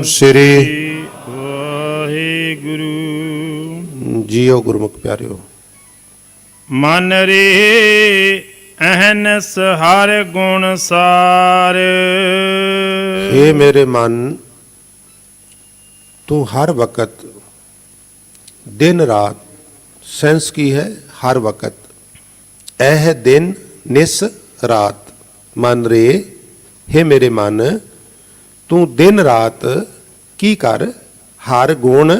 ਸ੍ਰੀ Waheguru JIO. ਗੁਰਮੁਖ ਪਿਆਰਿਓ, ਮਨ ਰੇ ਅਹਨਸ ਹਰ ਗੁਣ ਸਾਰ। हे मेरे मन, तू हर वक़्त दिन रात, सेंस की है हर वक़्त, ऐह दिन निस रात। मन रे, हे मेरे मन, तू दिन रात की कर हर गुण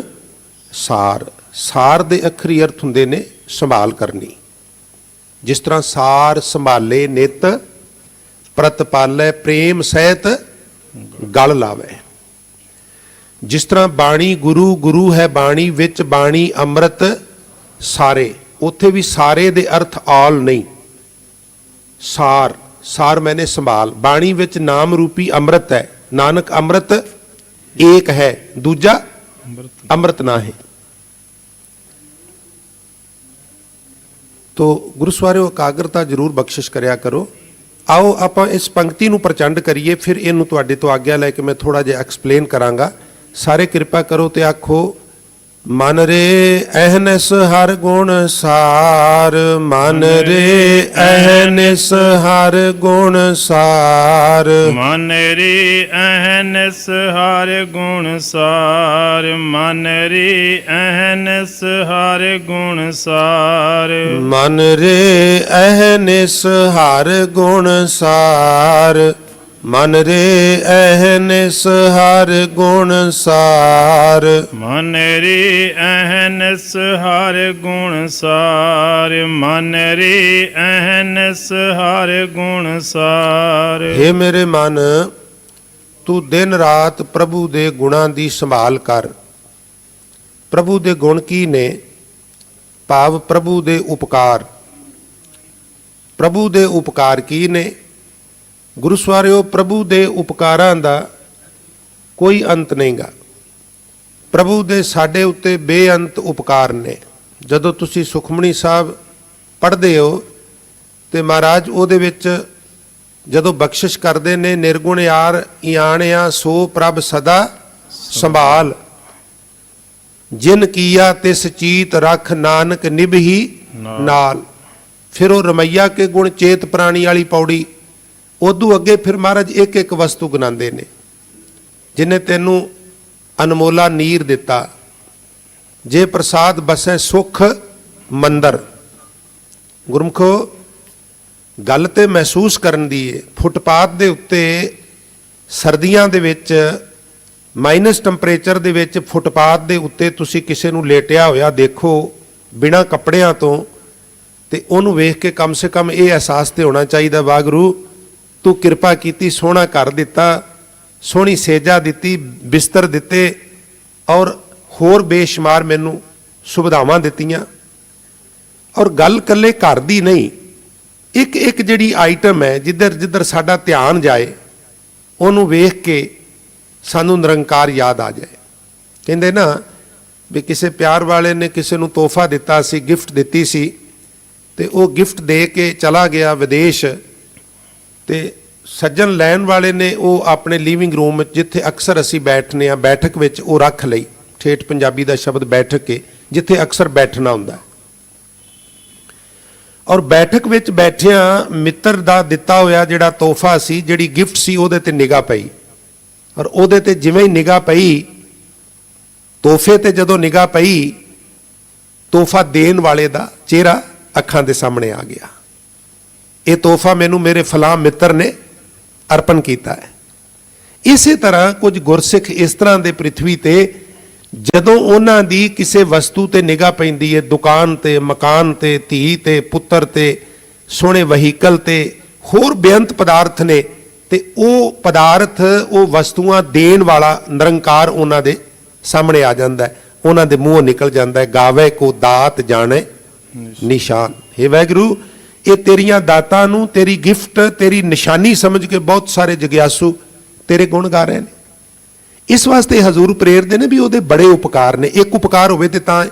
सार। सार दे अखरी अर्थ हुंदे ने संभाल करनी। जिस तरह सार संभाले नित, प्रतपालै प्रेम सहित गल लावे। जिस तरह बाणी गुरु, गुरु है बाणी, विच बाणी अमृत सारे। उत्थे भी सारे दे अर्थ आल नहीं। सार, सार मैंने संभाल। बाणी विच नाम रूपी अमृत है। नानक अमृत एक है, दूजा अमृत ना है। तो गुरु सवारिओ, एकाग्रता जरूर बख्शिश करिया करो। आओ ਆਪਾਂ ਇਸ ਪੰਕਤੀ ਨੂੰ ਪ੍ਰਚੰਡ ਕਰੀਏ, ਫਿਰ ਇਹਨੂੰ ਤੁਹਾਡੇ ਤੋਂ ਆਗਿਆ ਲੈ ਕੇ ਮੈਂ ਥੋੜਾ ਜਿਹਾ ਐਕਸਪਲੇਨ ਕਰਾਂਗਾ। ਸਾਰੇ ਕਿਰਪਾ ਕਰੋ ਤੇ ਆਖੋ, ਮਨ ਰੇ ਅਹਨਿਸ ਹਰ ਗੁਣ ਸਾਰ। ਮਨ ਰੇ ਅਹਨਿਸ ਹਰ ਗੁਣ ਸਾਰ। ਮਨ ਰੇ ਅਹਨਿਸ ਹਰ ਗੁਣ ਸਾਰ। ਮਨ ਰੇ ਅਹਨਿਸ ਹਰ ਗੁਣ ਸਾਰ। ਮਨ ਰੇ ਅਹਨਿਸ ਹਰ ਗੁਣ ਸਾਰ। ਮਨ ਰੇ ਅਹਨਿਸ ਹਰ ਗੁਣ ਸਾਰ। ਮਨ ਰੇ ਅਹਨਿਸ ਹਰ ਗੁਣ ਸਾਰ। ਮਨ ਰੇ ਅਹਨਿਸ ਹਰ ਗੁਣ ਸਾਰ। हे मेरे मन, तू दिन रात प्रभु दे गुणां दी संभाल कर। प्रभु दे गुण की ने? भाव प्रभु दे उपकार। प्रभु दे उपकार की ने? गुरु सवारिओ, प्रभु दे उपकारां दा कोई अंत नहींगा। प्रभु दे साडे उत्ते बेअंत उपकार ने। जदों तुसी सुखमणी साहब पढ़दे हो ते महाराज ਉਹਦੇ ਵਿੱਚ ਜਦੋਂ ਬਖਸ਼ਿਸ਼ ਕਰਦੇ ਨੇ, ਨਿਰਗੁਣ ਯਾਰ ਇਆਣਿਆ ਸੋ ਪ੍ਰਭ ਸਦਾ ਸੰਭਾਲ। ਜਿਨ ਕੀਆ ਤਿਸ ਚੀਤ ਰਖ, ਨਾਨਕ ਨਿਭਹੀ ਨਾਲ। ਫਿਰ ਉਹ ਰਮਈਆ ਕੇ ਗੁਣ ਚੇਤ ਪ੍ਰਾਣੀ ਵਾਲੀ ਪੌੜੀ। ਉਦੋਂ ਅੱਗੇ ਫਿਰ ਮਹਾਰਾਜ ਇੱਕ ਇੱਕ ਵਸਤੂ ਗਿਣਾਉਂਦੇ ਨੇ। ਜਿਨੇ ਤੈਨੂੰ ਅਨਮੋਲਾ ਨੀਰ ਦਿੱਤਾ, ਜੇ ਪ੍ਰਸਾਦ ਬਸੈ ਸੁਖ ਮੰਦਰ। ਗੁਰਮਖੋ, ਗੱਲ ਤੇ ਮਹਿਸੂਸ ਕਰਨ ਦੀ ਹੈ। ਫੁੱਟਪਾਥ ਦੇ ਉੱਤੇ ਸਰਦੀਆਂ ਦੇ ਵਿੱਚ ਮਾਈਨਸ ਟੈਂਪਰੇਚਰ ਦੇ ਵਿੱਚ ਫੁੱਟਪਾਥ ਦੇ ਉੱਤੇ ਤੁਸੀਂ ਕਿਸੇ ਨੂੰ ਲੇਟਿਆ ਹੋਇਆ ਦੇਖੋ ਬਿਨਾਂ ਕੱਪੜਿਆਂ ਤੋਂ, ਤੇ ਉਹਨੂੰ ਵੇਖ ਕੇ ਕਮ ਸੇ ਕਮ ਇਹ ਅਹਿਸਾਸ ਤੇ ਹੋਣਾ ਚਾਹੀਦਾ, ਵਾਹਿਗੁਰੂ ਤੂੰ ਕਿਰਪਾ ਕੀਤੀ, ਸੋਹਣਾ ਘਰ ਦਿੱਤਾ, ਸੋਹਣੀ ਸੇਜਾ ਦਿੱਤੀ, ਬਿਸਤਰ ਦਿੱਤੇ, ਔਰ ਹੋਰ ਬੇਸ਼ੁਮਾਰ ਮੈਨੂੰ ਸੁਵਿਧਾਵਾਂ ਦਿੱਤੀਆਂ। ਔਰ ਗੱਲ ਇਕੱਲੇ ਘਰ ਦੀ ਨਹੀਂ, ਇੱਕ ਇੱਕ ਜਿਹੜੀ ਆਈਟਮ ਹੈ, ਜਿੱਧਰ ਜਿੱਧਰ ਸਾਡਾ ਧਿਆਨ ਜਾਏ, ਉਹਨੂੰ ਵੇਖ ਕੇ ਸਾਨੂੰ ਨਿਰੰਕਾਰ ਯਾਦ ਆ ਜਾਏ। ਕਹਿੰਦੇ ਨਾ ਵੀ ਕਿਸੇ ਪਿਆਰ ਵਾਲੇ ਨੇ ਕਿਸੇ ਨੂੰ ਤੋਹਫਾ ਦਿੱਤਾ ਸੀ, ਗਿਫਟ ਦਿੱਤੀ ਸੀ, ਤੇ ਉਹ ਗਿਫਟ ਦੇ ਕੇ ਚਲਾ ਗਿਆ ਵਿਦੇਸ਼, ਤੇ ਸੱਜਣ ਲੈਣ ਵਾਲੇ ਨੇ ਉਹ ਆਪਣੇ ਲਿਵਿੰਗ ਰੂਮ ਵਿੱਚ, ਜਿੱਥੇ ਅਕਸਰ ਅਸੀਂ ਬੈਠਨੇ ਆ, ਬੈਠਕ ਵਿੱਚ ਉਹ ਰੱਖ ਲਈ। ਠੇਠ ਪੰਜਾਬੀ ਦਾ ਸ਼ਬਦ ਬੈਠਕ ਹੈ, ਜਿੱਥੇ ਅਕਸਰ ਬੈਠਣਾ ਹੁੰਦਾ। ਔਰ ਬੈਠਕ ਵਿੱਚ ਬੈਠਿਆਂ ਮਿੱਤਰ ਦਾ ਦਿੱਤਾ ਹੋਇਆ ਜਿਹੜਾ ਤੋਹਫਾ ਸੀ, ਜਿਹੜੀ ਗਿਫਟ ਸੀ, ਉਹਦੇ ਤੇ ਨਿਗਾਹ ਪਈ। ਔਰ ਉਹਦੇ ਤੇ ਜਿਵੇਂ ਹੀ ਨਿਗਾਹ ਪਈ, ਤੋਹਫੇ ਤੇ ਜਦੋਂ ਨਿਗਾਹ ਪਈ, ਤੋਹਫਾ ਦੇਣ ਵਾਲੇ ਦਾ ਚਿਹਰਾ ਅੱਖਾਂ ਦੇ ਸਾਹਮਣੇ ਆ ਗਿਆ। ਇਹ ਤੋਹਫਾ ਮੈਨੂੰ ਮੇਰੇ ਫਲਾਂ ਮਿੱਤਰ ਨੇ ਅਰਪਣ ਕੀਤਾ ਹੈ। ਇਸੇ ਤਰ੍ਹਾਂ ਕੁਝ ਗੁਰਸਿੱਖ ਇਸ ਤਰ੍ਹਾਂ ਦੇ ਪ੍ਰਿਥਵੀ ਤੇ, ਜਦੋਂ ਉਹਨਾਂ ਦੀ ਕਿਸੇ ਵਸਤੂ ਤੇ ਨਿਗਾਹ ਪੈਂਦੀ ਹੈ, ਦੁਕਾਨ ਤੇ, ਮਕਾਨ ਤੇ, ਧੀ ਤੇ, ਪੁੱਤਰ ਤੇ, ਸੋਹਣੇ ਵਹੀਕਲ ਤੇ, ਹੋਰ ਬੇਅੰਤ ਪਦਾਰਥ ਨੇ, ਤੇ ਉਹ ਪਦਾਰਥ, ਉਹ ਵਸਤੂਆਂ ਦੇਣ ਵਾਲਾ ਨਿਰੰਕਾਰ ਉਹਨਾਂ ਦੇ ਸਾਹਮਣੇ ਆ ਜਾਂਦਾ ਹੈ, ਉਹਨਾਂ ਦੇ ਮੂੰਹੋਂ ਨਿਕਲ ਜਾਂਦਾ ਹੈ, ਗਾਵੇ ਕੋ ਦਾਤ ਜਾਣੇ ਨਿਸ਼ਾਨ। हे ਵਾਹਿਗੁਰੂ, ਇਹ ਤੇਰੀਆਂ ਦਾਤਾਂ ਨੂੰ, ਤੇਰੀ ਗਿਫਟ, ਤੇਰੀ ਨਿਸ਼ਾਨੀ ਸਮਝ ਕੇ ਬਹੁਤ ਸਾਰੇ ਜਗਿਆਸੂ ਤੇਰੇ ਗੁਣ ਗਾ ਰਹੇ ਨੇ। ਇਸ ਵਾਸਤੇ ਹਜ਼ੂਰ ਪ੍ਰੇਰਦੇ ਨੇ ਵੀ ਉਹਦੇ ਬੜੇ ਉਪਕਾਰ ਨੇ। ਇੱਕ ਉਪਕਾਰ ਹੋਵੇ ਤੇ ਤਾਂ,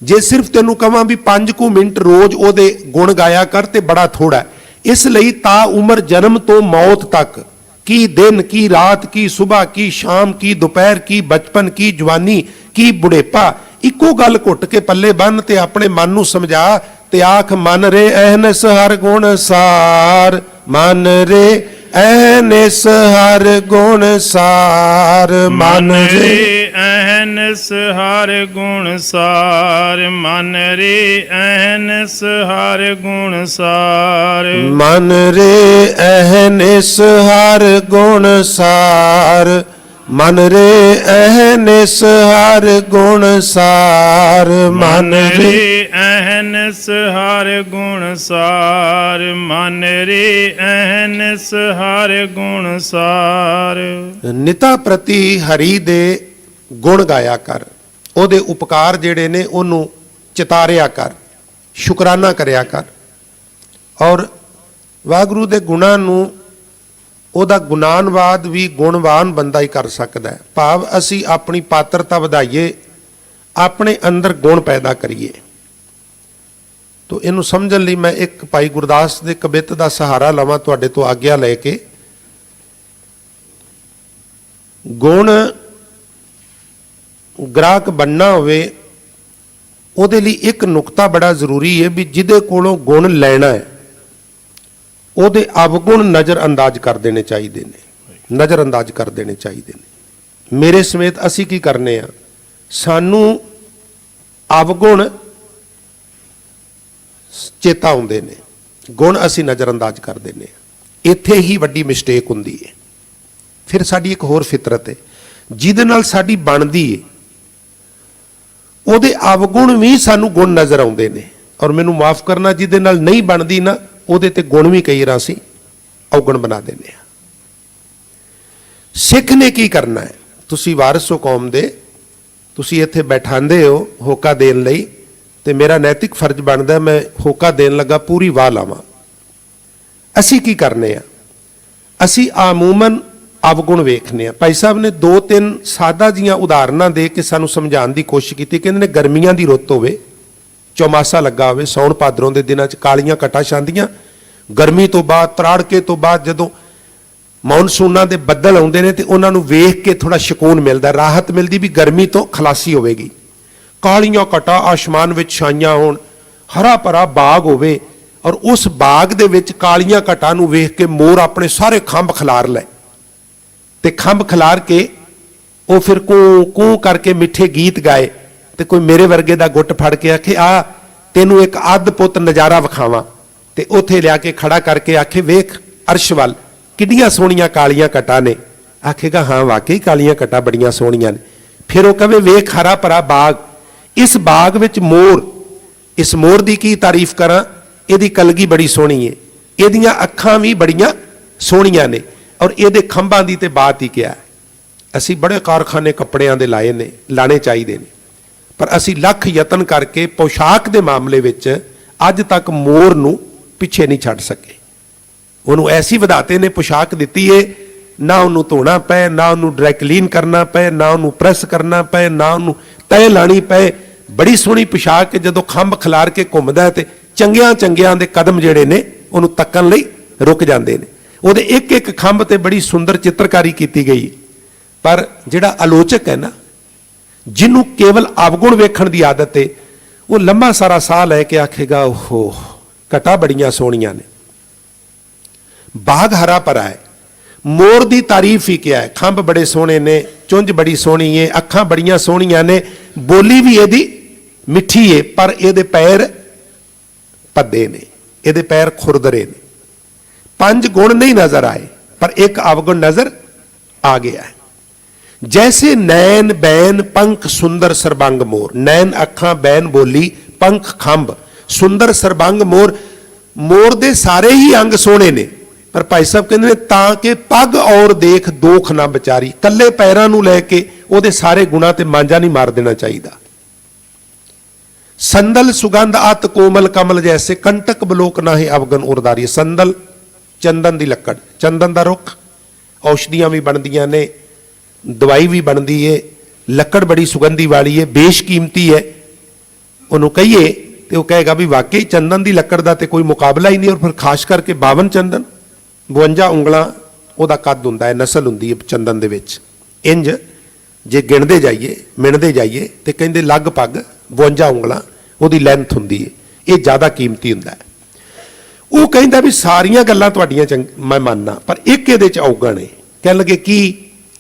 ਜੇ ਸਿਰਫ ਤੈਨੂੰ ਕਹਾਂ ਵੀ 5 ਮਿੰਟ ਰੋਜ਼ ਉਹਦੇ ਗੁਣ ਗਾਇਆ ਕਰ ਤੇ ਬੜਾ ਥੋੜਾ। ਇਸ ਲਈ ਤਾ ਉਮਰ ਜਨਮ ਤੋਂ ਮੌਤ ਤੱਕ की दिन की रात की सुबह की शाम की दोपहर की बचपन की जवानी की बुढ़ेपा इको गल घुट के पल्ले बन ते अपने मन नूं समझा ते आख मन रे अहनस हर गुण सार, मन रे अहनस हर गुण सार, मन रे अहनस हर गुण सार, मन रे अहनस हर गुण सार, मन रे अहनस हर गुण सार, मन रे अहनस हर गुण सार, मन रे अहनस हर गुण सार, मन रे अहनस हर गुण सार। ਨਿਤਾ ਪ੍ਰਤੀ ਹਰੀ ਦੇ ਗੁਣ ਗਾਇਆ ਕਰ, ਉਹਦੇ ਉਪਕਾਰ ਜਿਹੜੇ ਨੇ ਉਹਨੂੰ ਚਿਤਾਰਿਆ ਕਰ, ਸ਼ੁਕਰਾਨਾ ਕਰਿਆ ਕਰ। ਔਰ ਵਾਹਿਗੁਰੂ ਦੇ ਗੁਣਾਂ ਨੂੰ ਉਹਦਾ ਗੁਣਾਨਵਾਦ ਵੀ ਗੁਣਵਾਨ ਬੰਦਾ ਹੀ ਕਰ ਸਕਦਾ ਹੈ। ਭਾਵ ਅਸੀਂ ਆਪਣੀ ਪਾਤਰਤਾ ਵਧਾਈਏ, ਆਪਣੇ ਅੰਦਰ ਗੁਣ ਪੈਦਾ ਕਰੀਏ। ਤੋ ਇਹਨੂੰ ਸਮਝਣ ਲਈ ਮੈਂ ਇੱਕ ਭਾਈ ਗੁਰਦਾਸ ਦੇ ਕਵਿਤ ਦਾ ਸਹਾਰਾ ਲਵਾਂ ਤੁਹਾਡੇ ਤੋਂ ਆਗਿਆ ਲੈ ਕੇ। ਗੁਣ ਗ੍ਰਾਹਕ ਬਣਨਾ ਹੋਵੇ ਉਹਦੇ ਲਈ ਇੱਕ ਨੁਕਤਾ ਬੜਾ ਜ਼ਰੂਰੀ ਹੈ ਵੀ ਜਿਹਦੇ ਕੋਲੋਂ ਗੁਣ ਲੈਣਾ ਹੈ ਉਹਦੇ ਅਵਗੁਣ ਨਜ਼ਰ ਅੰਦਾਜ਼ ਕਰ ਦੇਣੇ ਚਾਹੀਦੇ ਨੇ, ਨਜ਼ਰ ਅੰਦਾਜ਼ ਕਰ ਦੇਣੇ ਚਾਹੀਦੇ ਨੇ। ਮੇਰੇ ਸਮੇਤ ਅਸੀਂ ਕੀ ਕਰਨੇ ਆ, ਸਾਨੂੰ ਅਵਗੁਣ ਚੇਤਾ ਆਉਂਦੇ ਨੇ, ਗੁਣ ਅਸੀਂ ਨਜ਼ਰ ਅੰਦਾਜ਼ ਕਰ ਦਿੰਦੇ ਆ। ਇੱਥੇ ਹੀ ਵੱਡੀ ਮਿਸਟੇਕ ਹੁੰਦੀ ਹੈ। ਫਿਰ ਸਾਡੀ ਇੱਕ ਹੋਰ ਫਿਤਰਤ ਹੈ ਜਿਹਦੇ ਨਾਲ ਸਾਡੀ ਬਣਦੀ ਹੈ, ਉਹਦੇ ਅਵਗੁਣ ਵੀ ਸਾਨੂੰ ਗੁਣ ਨਜ਼ਰ ਆਉਂਦੇ ਨੇ। ਔਰ ਮੈਨੂੰ ਮਾਫ ਕਰਨਾ, ਜਿਹਦੇ ਨਾਲ ਨਹੀਂ ਬਣਦੀ ਨਾ ਉਹਦੇ ਤੇ ਗੁਣ ਵੀ ਕਈ ਵਾਰ ਅਸੀਂ ਔਗਣ ਬਣਾ ਦਿੰਦੇ ਆ। ਸਿੱਖ ਨੇ ਕੀ ਕਰਨਾ ਹੈ, ਤੁਸੀਂ ਵਾਰਿਸ ਹੋ ਕੌਮ ਦੇ, ਤੁਸੀਂ ਇੱਥੇ ਬੈਠਾਂਦੇ ਹੋ ਹੋਕਾ ਦੇਣ ਲਈ, ਤੇ ਮੇਰਾ ਨੈਤਿਕ ਫਰਜ਼ ਬਣਦਾ ਮੈਂ ਹੋਕਾ ਦੇਣ ਲੱਗਾ ਪੂਰੀ ਵਾਹ ਲਾਵਾਂ। ਅਸੀਂ ਕੀ ਕਰਨੇ ਆ, ਅਸੀਂ ਆਮੂਮਨ ਅਵਗੁਣ ਵੇਖਨੇ ਆ। ਭਾਈ ਸਾਹਿਬ ਨੇ 2-3 ਸਾਦਾ ਜੀਆਂ ਉਦਾਹਰਨਾਂ ਦੇ ਕੇ ਸਾਨੂੰ ਸਮਝਾਉਣ ਦੀ ਕੋਸ਼ਿਸ਼ ਕੀਤੀ। ਕਹਿੰਦੇ ਨੇ ਗਰਮੀਆਂ ਦੀ ਰੁੱਤ ਹੋਵੇ, ਚੌਮਾਸਾ ਲੱਗਾ ਹੋਵੇ, ਸੌਣ ਭਾਦਰੋਂ ਦੇ ਦਿਨਾਂ 'ਚ ਕਾਲੀਆਂ ਘਟਾਂ ਛਾਂਦੀਆਂ, ਗਰਮੀ ਤੋਂ ਬਾਅਦ ਤਰਾੜਕੇ ਤੋਂ ਬਾਅਦ ਜਦੋਂ ਮੌਨਸੂਨਾਂ ਦੇ ਬੱਦਲ ਆਉਂਦੇ ਨੇ ਤੇ ਉਹਨਾਂ ਨੂੰ ਵੇਖ ਕੇ ਥੋੜਾ ਸਕੂਨ ਮਿਲਦਾ, ਰਾਹਤ ਮਿਲਦੀ ਵੀ ਗਰਮੀ ਤੋਂ ਖਲਾਸੀ ਹੋਵੇਗੀ। ਕਾਲੀਆਂ ਘਟਾਂ ਆਸਮਾਨ ਵਿੱਚ ਛਾਈਆਂ ਹੋਣ, ਹਰਾ ਭਰਾ ਬਾਗ ਹੋਵੇ, ਔਰ ਉਸ ਬਾਗ ਦੇ ਵਿੱਚ ਕਾਲੀਆਂ ਘਟਾਂ ਨੂੰ ਵੇਖ ਕੇ ਮੋਰ ਆਪਣੇ ਸਾਰੇ ਖੰਭ ਖਿਲਾਰ ਲੈ, ਤੇ ਖੰਭ ਖਿਲਾਰ ਕੇ ਉਹ ਫਿਰ ਕੂ ਕੂ ਕਰਕੇ ਮਿੱਠੇ ਗੀਤ ਗਾਏ, ਤੇ ਕੋਈ ਮੇਰੇ ਵਰਗੇ ਦਾ ਗੁੱਟ ਫੜ ਕੇ ਆਖੇ ਆ ਤੈਨੂੰ ਇੱਕ ਅਦਭੁਤ ਨਜ਼ਾਰਾ ਵਿਖਾਵਾਂ, ਤੇ ਉੱਥੇ ਲਿਆ ਕੇ ਖੜਾ ਕਰਕੇ ਆਖੇ ਵੇਖ ਅਰਸ਼ ਵੱਲ ਕਿੰਨੀਆਂ ਸੋਹਣੀਆਂ ਕਾਲੀਆਂ ਘਟਾਂ ਨੇ। ਆਖੇਗਾ ਹਾਂ ਵਾਕਈ ਕਾਲੀਆਂ ਘਟਾਂ ਬੜੀਆਂ ਸੋਹਣੀਆਂ ਨੇ। ਫਿਰ ਉਹ ਕਹੇ ਵੇਖ ਹਰਾ ਭਰਾ ਬਾਗ, ਇਸ ਬਾਗ ਵਿੱਚ ਮੋਰ, ਇਸ ਮੋਰ ਦੀ ਕੀ ਤਾਰੀਫ ਕਰਾਂ, ਇਹਦੀ ਕਲਗੀ ਬੜੀ ਸੋਹਣੀ ਹੈ, ਇਹਦੀਆਂ ਅੱਖਾਂ ਵੀ ਬੜੀਆਂ ਸੋਹਣੀਆਂ ਨੇ, ਔਰ ਇਹਦੇ ਖੰਭਾਂ ਦੀ ਤੇ ਬਾਤ ਹੀ ਕਿਹਾ। ਅਸੀਂ ਬੜੇ ਕਾਰਖਾਨੇ ਕੱਪੜਿਆਂ ਦੇ ਲਾਏ ਨੇ, ਲਾਣੇ ਚਾਹੀਦੇ ਨੇ, ਪਰ ਅਸੀਂ ਲੱਖ ਯਤਨ ਕਰਕੇ ਪੋਸ਼ਾਕ ਦੇ ਮਾਮਲੇ ਵਿੱਚ ਅੱਜ ਤੱਕ ਮੋਰ ਨੂੰ ਪਿੱਛੇ ਨਹੀਂ ਛੱਡ ਸਕੇ। ਉਹਨੂੰ ਐਸੀ ਵਿਧਾਤੇ ਨੇ ਪੋਸ਼ਾਕ ਦਿੱਤੀ ਏ, ਨਾ ਉਹਨੂੰ ਧੋਣਾ ਪਏ, ਨਾ ਉਹਨੂੰ ਡਰਾਈ ਕਲੀਨ ਕਰਨਾ ਪਏ, ਨਾ ਉਹਨੂੰ ਪ੍ਰੈਸ ਕਰਨਾ ਪਏ, ਨਾ ਉਹਨੂੰ ਤਹਿ ਲਾਣੀ ਪਏ। ਬੜੀ ਸੋਹਣੀ ਪੋਸ਼ਾਕ ਜਦੋਂ ਖੰਭ ਖਿਲਾਰ ਕੇ ਘੁੰਮਦਾ ਤੇ ਚੰਗਿਆਂ ਚੰਗਿਆਂ ਦੇ ਕਦਮ ਜਿਹੜੇ ਨੇ ਉਹਨੂੰ ਤੱਕਣ ਲਈ ਰੁਕ ਜਾਂਦੇ ਨੇ। ਉਹਦੇ ਇੱਕ ਇੱਕ ਖੰਭ ਤੇ ਬੜੀ ਸੁੰਦਰ ਚਿੱਤਰਕਾਰੀ ਕੀਤੀ ਗਈ। ਪਰ ਜਿਹੜਾ ਆਲੋਚਕ ਹੈ ਨਾ, ਜਿਹਨੂੰ ਕੇਵਲ ਅਵਗੁਣ ਵੇਖਣ ਦੀ ਆਦਤ ਹੈ, ਉਹ ਲੰਮਾ ਸਾਰਾ ਸਾਹ ਲੈ ਕੇ ਆਖੇਗਾ ਓਹੋ ਘਟਾਂ ਬੜੀਆਂ ਸੋਹਣੀਆਂ ਨੇ, ਬਾਗ ਹਰਾ ਭਰਾ ਹੈ, ਮੋਰ ਦੀ ਤਾਰੀਫ ਹੀ ਕਿਹਾ ਹੈ, ਖੰਭ ਬੜੇ ਸੋਹਣੇ ਨੇ, ਚੁੰਝ ਬੜੀ ਸੋਹਣੀ ਹੈ, ਅੱਖਾਂ ਬੜੀਆਂ ਸੋਹਣੀਆਂ ਨੇ, ਬੋਲੀ ਵੀ ਇਹਦੀ ਮਿੱਠੀ ਹੈ, ਪਰ ਇਹਦੇ ਪੈਰ ਭੱਦੇ ਨੇ, ਇਹਦੇ ਪੈਰ ਖੁਰਦਰੇ ਨੇ। 5 ਗੁਣ ਨਹੀਂ ਨਜ਼ਰ ਆਏ, ਪਰ ਇੱਕ ਅਵਗੁਣ ਨਜ਼ਰ ਆ ਗਿਆ ਹੈ। जैसे नैन बैन पंख सुंदर सरबंग मोर, नैन अखां बैन बोली पंख खंभ सुंदर सरबंग मोर, मोर दे सारे ही अंग सोहणे ने, पर भाई साहब कहते ने तां कि पग और देख दोख ना विचारी, कल्ले पैरां नूं लैके ओहदे सारे गुणां ते मांजा नहीं मार देना चाहिए। संदल सुगंध अत कोमल कमल जैसे, कंटक बलोक ना है अवगन उरदारी। संदल चंदन दी लक्कड़, चंदन दा रुख, औषधियां भी बनदियां ने, दवाई भी बनती है, लकड़ बड़ी सुगंधी वाली है, बेशकीमती है। उन्होंने कहिए तो वह कहेगा भी वाकई चंदन की लकड़ का तो कोई मुकाबला ही नहीं। और फिर खास करके 52 चंदन, 52 उंगलों ਉਹਦਾ ਕੱਦ ਹੁੰਦਾ ਹੈ, ਨਸਲ ਹੁੰਦੀ ਹੈ ਚੰਦਨ ਦੇ ਵਿੱਚ। ਇੰਜ ਜੇ ਗਿਣਦੇ ਜਾਈਏ ਮਿਣਦੇ ਜਾਈਏ ਤੇ ਕਹਿੰਦੇ ਲਗਭਗ 52 ਉਂਗਲਾਂ ਉਹਦੀ ਲੈਂਥ ਹੁੰਦੀ ਹੈ। ਇਹ ਜ਼ਿਆਦਾ ਕੀਮਤੀ ਹੁੰਦਾ ਹੈ। ਉਹ ਕਹਿੰਦਾ ਵੀ ਸਾਰੀਆਂ ਗੱਲਾਂ ਤੁਹਾਡੀਆਂ ਮੈਂ ਮੰਨਣਾ, ਪਰ ਇੱਕ ਇਹਦੇ 'ਚ ਔਗਣ ਹੈ। ਕਹਿਣ ਲੱਗੇ ਕੀ?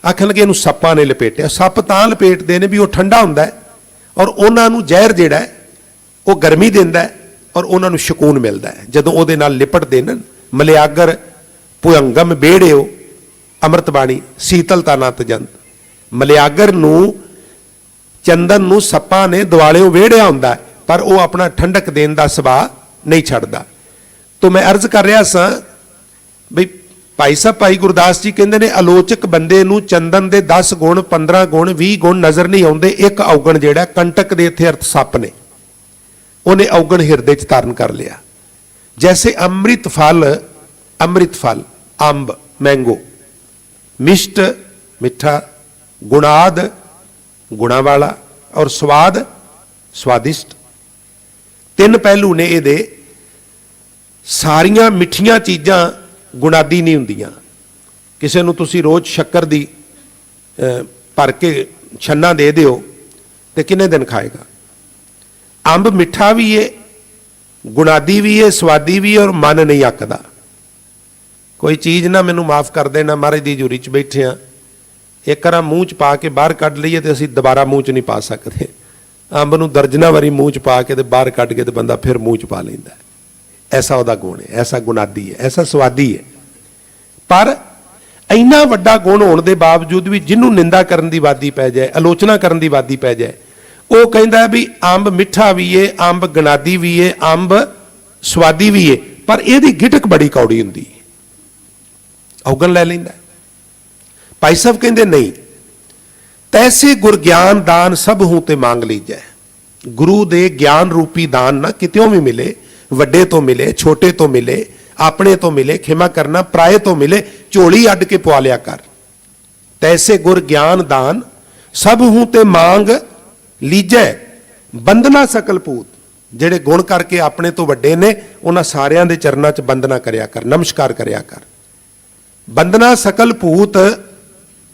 ਆਖਣ ਲੱਗੇ ਇਹਨੂੰ ਸੱਪਾਂ ਨੇ ਲਪੇਟਿਆ। ਸੱਪ ਤਾਂ ਲਪੇਟਦੇ ਨੇ ਵੀ ਉਹ ਠੰਡਾ ਹੁੰਦਾ ਹੈ ਔਰ ਉਹਨਾਂ ਨੂੰ ਜ਼ਹਿਰ ਜਿਹੜਾ ਹੈ ਉਹ ਗਰਮੀ ਦਿੰਦਾ ਹੈ ਔਰ ਉਹਨਾਂ ਨੂੰ ਸਕੂਨ ਮਿਲਦਾ ਹੈ ਜਦੋਂ ਉਹਦੇ ਨਾਲ ਲਿਪਟਦੇ ਨੇ। ਮਲਿਆਗਰ ਭੁਯੰਗਮ ਬੇੜਿਓ ਅੰਮ੍ਰਿਤ ਬਾਣੀ ਸੀਤਲਤਾ ਨਤ ਜੰਤ। ਮਲਿਆਗਰ ਨੂੰ ਚੰਦਨ ਨੂੰ ਸੱਪਾਂ ਨੇ ਦੁਆਲਿਓਂ ਵੇੜਿਆ ਹੁੰਦਾ ਪਰ ਉਹ ਆਪਣਾ ਠੰਡਕ ਦੇਣ ਦਾ ਸੁਭਾਅ ਨਹੀਂ ਛੱਡਦਾ। ਤੋ ਮੈਂ ਅਰਜ਼ ਕਰ ਰਿਹਾ ਸਾਂ ਬਈ ਭਾਈ ਸਾਹਿਬ ਭਾਈ ਗੁਰਦਾਸ ਜੀ ਕਹਿੰਦੇ ਨੇ ਆਲੋਚਕ ਬੰਦੇ ਨੂੰ ਚੰਦਨ ਦੇ 10 ਗੁਣ 15 ਗੁਣ 20 ਗੁਣ ਨਜ਼ਰ ਨਹੀਂ ਆਉਂਦੇ। ਇੱਕ ਔਗਣ ਜਿਹੜਾ ਕੰਟਕ ਦੇ ਇੱਥੇ ਅਰਥ ਸੱਪ ਨੇ, ਉਹਨੇ ਔਗਣ ਹਿਰਦੇ 'ਚ ਧਾਰਨ ਕਰ ਲਿਆ। ਜੈਸੇ ਅੰਮ੍ਰਿਤ ਫਲ ਅੰਬ ਮੈਂਗੋ, ਮਿਸ਼ਟ ਮਿੱਠਾ, ਗੁਣਾਦ ਗੁਣਾ ਵਾਲਾ ਔਰ ਸਵਾਦ ਸਵਾਦਿਸ਼ਟ। ਤਿੰਨ ਪਹਿਲੂ ਨੇ ਇਹਦੇ। ਸਾਰੀਆਂ ਮਿੱਠੀਆਂ ਚੀਜ਼ਾਂ ਗੁਣਾਦੀ ਨਹੀਂ ਹੁੰਦੀਆਂ। ਕਿਸੇ ਨੂੰ ਤੁਸੀਂ ਰੋਜ਼ ਸ਼ੱਕਰ ਦੀ ਭਰ ਕੇ ਛੰਨਾ ਦੇ ਦਿਓ ਤੇ ਕਿੰਨੇ ਦਿਨ ਖਾਏਗਾ? ਅੰਬ ਮਿੱਠਾ ਵੀ ਹੈ, ਗੁਣਾਦੀ ਵੀ ਹੈ, ਸਵਾਦੀ ਵੀ ਹੈ ਔਰ ਮਨ ਨਹੀਂ ਅੱਕਦਾ। ਕੋਈ ਚੀਜ਼ ਨਾ ਮੈਨੂੰ ਮਾਫ ਕਰ ਦੇਣਾ, ਮਹਾਰਾਜ ਦੀ ਹਜ਼ੂਰੀ 'ਚ ਬੈਠੇ ਆ, ਇੱਕ ਵਾਰ ਮੂੰਹ 'ਚ ਪਾ ਕੇ ਬਾਹਰ ਕੱਢ ਲਈਏ ਤੇ ਅਸੀਂ ਦੁਬਾਰਾ ਮੂੰਹ 'ਚ ਨਹੀਂ ਪਾ ਸਕਦੇ। ਅੰਬ ਨੂੰ ਦਰਜਨਾਂ ਵਾਰੀ ਮੂੰਹ 'ਚ ਪਾ ਕੇ ਤੇ ਬਾਹਰ ਕੱਢ ਕੇ ਤੇ ਬੰਦਾ ਫਿਰ ਮੂੰਹ 'ਚ ਪਾ ਲੈਂਦਾ। ਐਸਾ ਉਹਦਾ ਗੁਣ ਹੈ, ਐਸਾ ਗੁਣਾਦੀ ਹੈ, ਐਸਾ ਸਵਾਦੀ ਹੈ। ਪਰ ਇੰਨਾ ਵੱਡਾ ਗੁਣ ਹੋਣ ਦੇ ਬਾਵਜੂਦ ਵੀ ਜਿਹਨੂੰ ਨਿੰਦਾ ਕਰਨ ਦੀ ਵਾਦੀ ਪੈ ਜਾਏ, ਆਲੋਚਨਾ ਕਰਨ ਦੀ ਵਾਦੀ ਪੈ ਜਾਏ, ਉਹ ਕਹਿੰਦਾ ਵੀ ਅੰਬ ਮਿੱਠਾ ਵੀ ਹੈ, ਅੰਬ ਗੁਣਾਦੀ ਵੀ ਹੈ, ਅੰਬ ਸਵਾਦੀ ਵੀ ਹੈ, ਪਰ ਇਹਦੀ ਗਿਟਕ ਬੜੀ ਕੌੜੀ ਹੁੰਦੀ ਹੈ। ਔਗਣ ਲੈ ਲੈਂਦਾ। ਭਾਈ ਸਾਹਿਬ ਕਹਿੰਦੇ ਨਹੀਂ, ਤੈਸੇ ਗੁਰ ਗਿਆਨ ਦਾਨ ਸਭ ਹੂੰ ਤੇ ਮੰਗ ਲੀਜੈ। ਗੁਰੂ ਦੇ ਗਿਆਨ ਰੂਪੀ ਦਾਨ ਨਾ ਕਿਤਿਓਂ ਵੀ ਮਿਲੇ, ਵੱਡੇ ਤੋਂ ਮਿਲੇ, ਛੋਟੇ ਤੋਂ ਮਿਲੇ, ਆਪਣੇ ਤੋਂ ਮਿਲੇ, ਖਿਮਾ ਕਰਨਾ ਪਰਾਏ ਤੋਂ ਮਿਲੇ, ਝੋਲੀ ਅੱਡ ਕੇ ਪਵਾ ਲਿਆ ਕਰ। ਤੈਸੇ ਗੁਰ ਗਿਆਨ ਦਾਨ ਸਭ ਹੂੰ ਤੇ ਮੰਗ ਲੀਜੈ, ਬੰਦਨਾ ਸਕਲ ਪੂਤ। ਜਿਹੜੇ ਗੁਣ ਕਰਕੇ ਆਪਣੇ ਤੋਂ ਵੱਡੇ ਨੇ ਉਹਨਾਂ ਸਾਰਿਆਂ ਦੇ ਚਰਨਾਂ 'ਚ ਬੰਦਨਾ ਕਰਿਆ ਕਰ, ਨਮਸਕਾਰ ਕਰਿਆ ਕਰ। ਬੰਦਨਾ ਸਕਲ ਭੂਤ,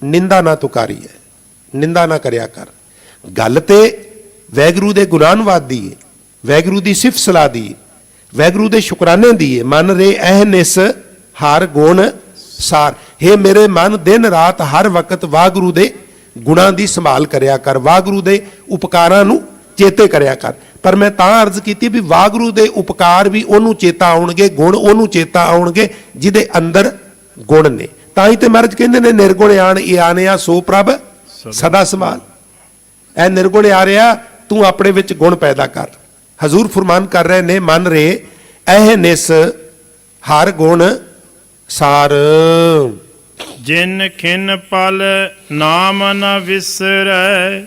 ਨਿੰਦਾ ਨਾ ਤੁਕਾਰੀ ਹੈ, ਨਿੰਦਾ ਨਾ ਕਰਿਆ ਕਰ। ਗੱਲ ਤੇ ਵੈਗਰੂ ਦੇ ਗੁਣਾਨਵਾਦ ਦੀ ਹੈ, ਵੈਗਰੂ ਦੀ ਸਿਫਤ ਸਲਾਹ ਦੀ ਹੈ, ਵੈਗਰੂ ਦੇ ਸ਼ੁਕਰਾਨੇ ਦੀ ਹੈ। ਮਨ ਰੇ ਅਹਨਿਸ ਹਰ ਗੁਣ ਸਾਰ। हे ਮੇਰੇ ਮਨ ਦਿਨ ਰਾਤ ਹਰ ਵਕਤ ਵਾਹਿਗੁਰੂ ਦੇ ਗੁਣਾਂ ਦੀ ਸੰਭਾਲ ਕਰਿਆ ਕਰ, ਵਾਹਿਗੁਰੂ ਦੇ ਉਪਕਾਰਾਂ ਨੂੰ ਚੇਤੇ ਕਰਿਆ ਕਰ। ਪਰ ਮੈਂ ਤਾਂ ਅਰਜ਼ ਕੀਤੀ ਵੀ ਵਾਹਿਗੁਰੂ ਦੇ ਉਪਕਾਰ ਵੀ ਉਹਨੂੰ ਚੇਤਾ ਆਉਣਗੇ, ਗੁਣ ਉਹਨੂੰ ਚੇਤਾ ਆਉਣਗੇ ਜਿਹਦੇ ਅੰਦਰ ਗੁਣ ਨੇ। ਤਾਂ ਹੀ ਤੇ ਮਹਾਰਾਜ ਕਹਿੰਦੇ ਨੇ ਨਿਰਗੁਣ ਆਣ ਆਣਿਆ ਸੋ ਪ੍ਰਭ ਸਦਾ ਸੰਭਾਲ। ਐ ਨਿਰਗੁਣ ਆ ਰਿਹਾ, ਤੂੰ ਆਪਣੇ ਵਿੱਚ ਗੁਣ ਪੈਦਾ ਕਰ। ਹਜ਼ੂਰ ਫਰਮਾਨ ਕਰ ਰਹੇ ਨੇ, ਮਨ ਰੇ ਇਹ ਨਿਸ ਹਰ ਗੁਣ ਸਾਰ। ਜਿਨ ਖਿਨ ਪਲ ਨਾਮ ਨ ਵਿਸਰੈ,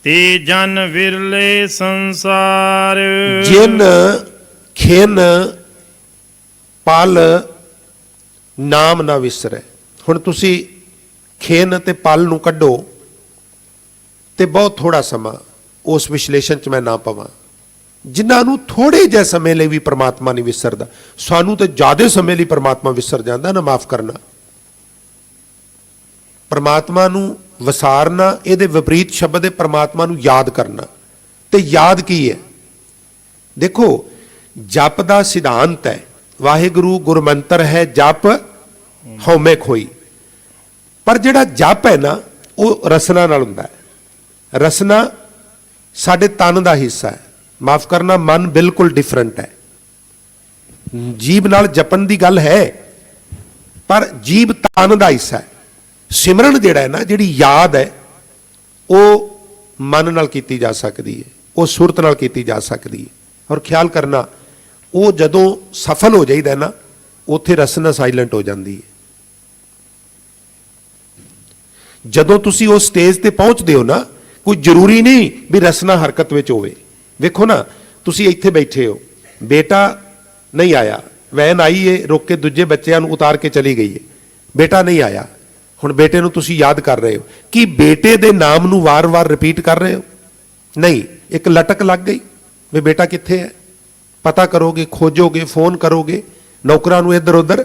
ਤੇ ਜਨ ਵਿਰਲੇ ਸੰਸਾਰ। ਜਿਨ ਖਿਨ ਪਲ ਨਾਮ ਨਾ ਵਿਸਰੈ। ਹੁਣ ਤੁਸੀਂ ਖਿਨ ਤੇ ਪਲ ਨੂੰ ਕੱਢੋ ਤੇ ਬਹੁਤ ਥੋੜਾ ਸਮਾਂ ਉਸ ਵਿਸ਼ਲੇਸ਼ਣ 'ਚ ਮੈਂ ਨਾ ਪਵਾਂ। ਜਿਨ੍ਹਾਂ ਨੂੰ ਥੋੜੇ ਜਿਹੇ ਸਮੇਂ ਲਈ ਵੀ ਪ੍ਰਮਾਤਮਾ ਨਹੀਂ ਵਿਸਰਦਾ, ਸਾਨੂੰ ਤਾਂ ਜ਼ਿਆਦਾ ਸਮੇਂ ਲਈ ਪ੍ਰਮਾਤਮਾ ਵਿਸਰ ਜਾਂਦਾ ਨਾ। ਮਾਫ ਕਰਨਾ, ਪ੍ਰਮਾਤਮਾ ਨੂੰ ਵਿਸਾਰਨਾ, ਇਹਦੇ ਵਿਪਰੀਤ ਸ਼ਬਦ ਹੈ ਪ੍ਰਮਾਤਮਾ ਨੂੰ ਯਾਦ ਕਰਨਾ। ਤੇ ਯਾਦ ਕੀ ਹੈ? ਦੇਖੋ, ਜਪ ਦਾ ਸਿਧਾਂਤ ਹੈ ਵਾਹਿਗੁਰੂ ਗੁਰਮੰਤਰ ਹੈ ਜਪ ਹਉਮੈ ਖੋਈ। ਪਰ ਜਿਹੜਾ ਜਪ ਹੈ ਨਾ ਉਹ ਰਸਨਾ ਨਾਲ ਹੁੰਦਾ ਹੈ। ਰਸਨਾ ਸਾਡੇ ਤਨ ਦਾ ਹਿੱਸਾ ਹੈ। ਮਾਫ ਕਰਨਾ, ਮਨ ਬਿਲਕੁਲ ਡਿਫਰੈਂਟ ਹੈ। ਜੀਭ ਨਾਲ ਜਪਣ ਦੀ ਗੱਲ ਹੈ ਪਰ ਜੀਭ ਤਨ ਦਾ ਹਿੱਸਾ ਹੈ। ਸਿਮਰਨ ਜਿਹੜਾ ਹੈ ਨਾ, ਜਿਹੜੀ ਯਾਦ ਹੈ, ਉਹ ਮਨ ਨਾਲ ਕੀਤੀ ਜਾ ਸਕਦੀ ਹੈ, ਉਹ ਸੁਰਤ ਨਾਲ ਕੀਤੀ ਜਾ ਸਕਦੀ ਹੈ। ਔਰ ਖਿਆਲ ਕਰਨਾ, ਉਹ ਜਦੋਂ ਸਫਲ ਹੋ ਜਾਈਦਾ ਨਾ, ਉੱਥੇ ਰਸਨਾ ਸਾਇਲੈਂਟ ਹੋ ਜਾਂਦੀ ਹੈ। ਜਦੋਂ ਤੁਸੀਂ ਉਸ ਸਟੇਜ ਤੇ ਪਹੁੰਚਦੇ ਹੋ ਨਾ, ਕੋਈ ਜ਼ਰੂਰੀ ਨਹੀਂ ਵੀ ਰਸਨਾ ਹਰਕਤ ਵਿੱਚ ਹੋਵੇ। ਵੇਖੋ ਨਾ, ਤੁਸੀਂ ਇੱਥੇ ਬੈਠੇ ਹੋ, ਬੇਟਾ ਨਹੀਂ ਆਇਆ, ਵੈਨ ਆਈ ਏ, ਰੁਕ ਕੇ ਦੂਜੇ ਬੱਚਿਆਂ ਨੂੰ ਉਤਾਰ ਕੇ ਚਲੀ ਗਈ ਹੈ, ਬੇਟਾ ਨਹੀਂ ਆਇਆ। ਹੁਣ ਬੇਟੇ ਨੂੰ ਤੁਸੀਂ ਯਾਦ ਕਰ ਰਹੇ ਹੋ, ਕੀ ਬੇਟੇ ਦੇ ਨਾਮ ਨੂੰ ਵਾਰ-ਵਾਰ ਰਿਪੀਟ ਕਰ ਰਹੇ ਹੋ? ਨਹੀਂ। ਇੱਕ ਲਟਕ ਲੱਗ ਗਈ ਵੀ ਬੇਟਾ ਕਿੱਥੇ ਹੈ, ਪਤਾ ਕਰੋਗੇ, ਖੋਜੋਗੇ, ਫੋਨ ਕਰੋਗੇ, ਨੌਕਰਾਂ ਨੂੰ ਇੱਧਰ ਉੱਧਰ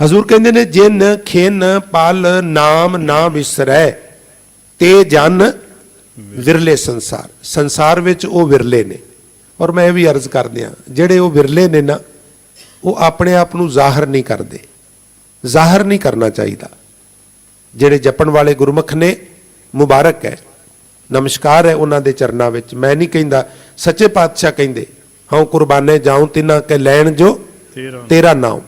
ਹਜ਼ੂਰ ਕਹਿੰਦੇ ਨੇ ਜਿਨ ਖਿਨ ਪਲ ਨਾਮ ਨਾ ਵਿਸਰੈ ਤੇ ਜਨ ਵਿਰਲੇ ਸੰਸਾਰ। ਸੰਸਾਰ ਵਿੱਚ ਉਹ ਵਿਰਲੇ ਨੇ। ਔਰ ਮੈਂ ਇਹ ਵੀ ਅਰਜ਼ ਕਰਦਿਆਂ ਜਿਹੜੇ ਉਹ ਵਿਰਲੇ ਨੇ ਨਾ, ਉਹ ਆਪਣੇ ਆਪ ਨੂੰ ਜ਼ਾਹਰ ਨਹੀਂ ਕਰਦੇ। ਜ਼ਾਹਰ ਨਹੀਂ ਕਰਨਾ ਚਾਹੀਦਾ। ਜਿਹੜੇ ਜਪਣ ਵਾਲੇ ਗੁਰਮੁਖ ਨੇ, ਮੁਬਾਰਕ ਹੈ, ਨਮਸਕਾਰ ਹੈ ਉਹਨਾਂ ਦੇ ਚਰਨਾਂ ਵਿੱਚ। ਮੈਂ ਨਹੀਂ ਕਹਿੰਦਾ, ਸੱਚੇ ਪਾਤਸ਼ਾਹ ਕਹਿੰਦੇ ਹਾਂ ਕੁਰਬਾਨੇ ਜਾਉ ਤਿਨਾਂ ਕੇ ਲੈਣ ਜੋ ਤੇਰਾ ਨਾਮ।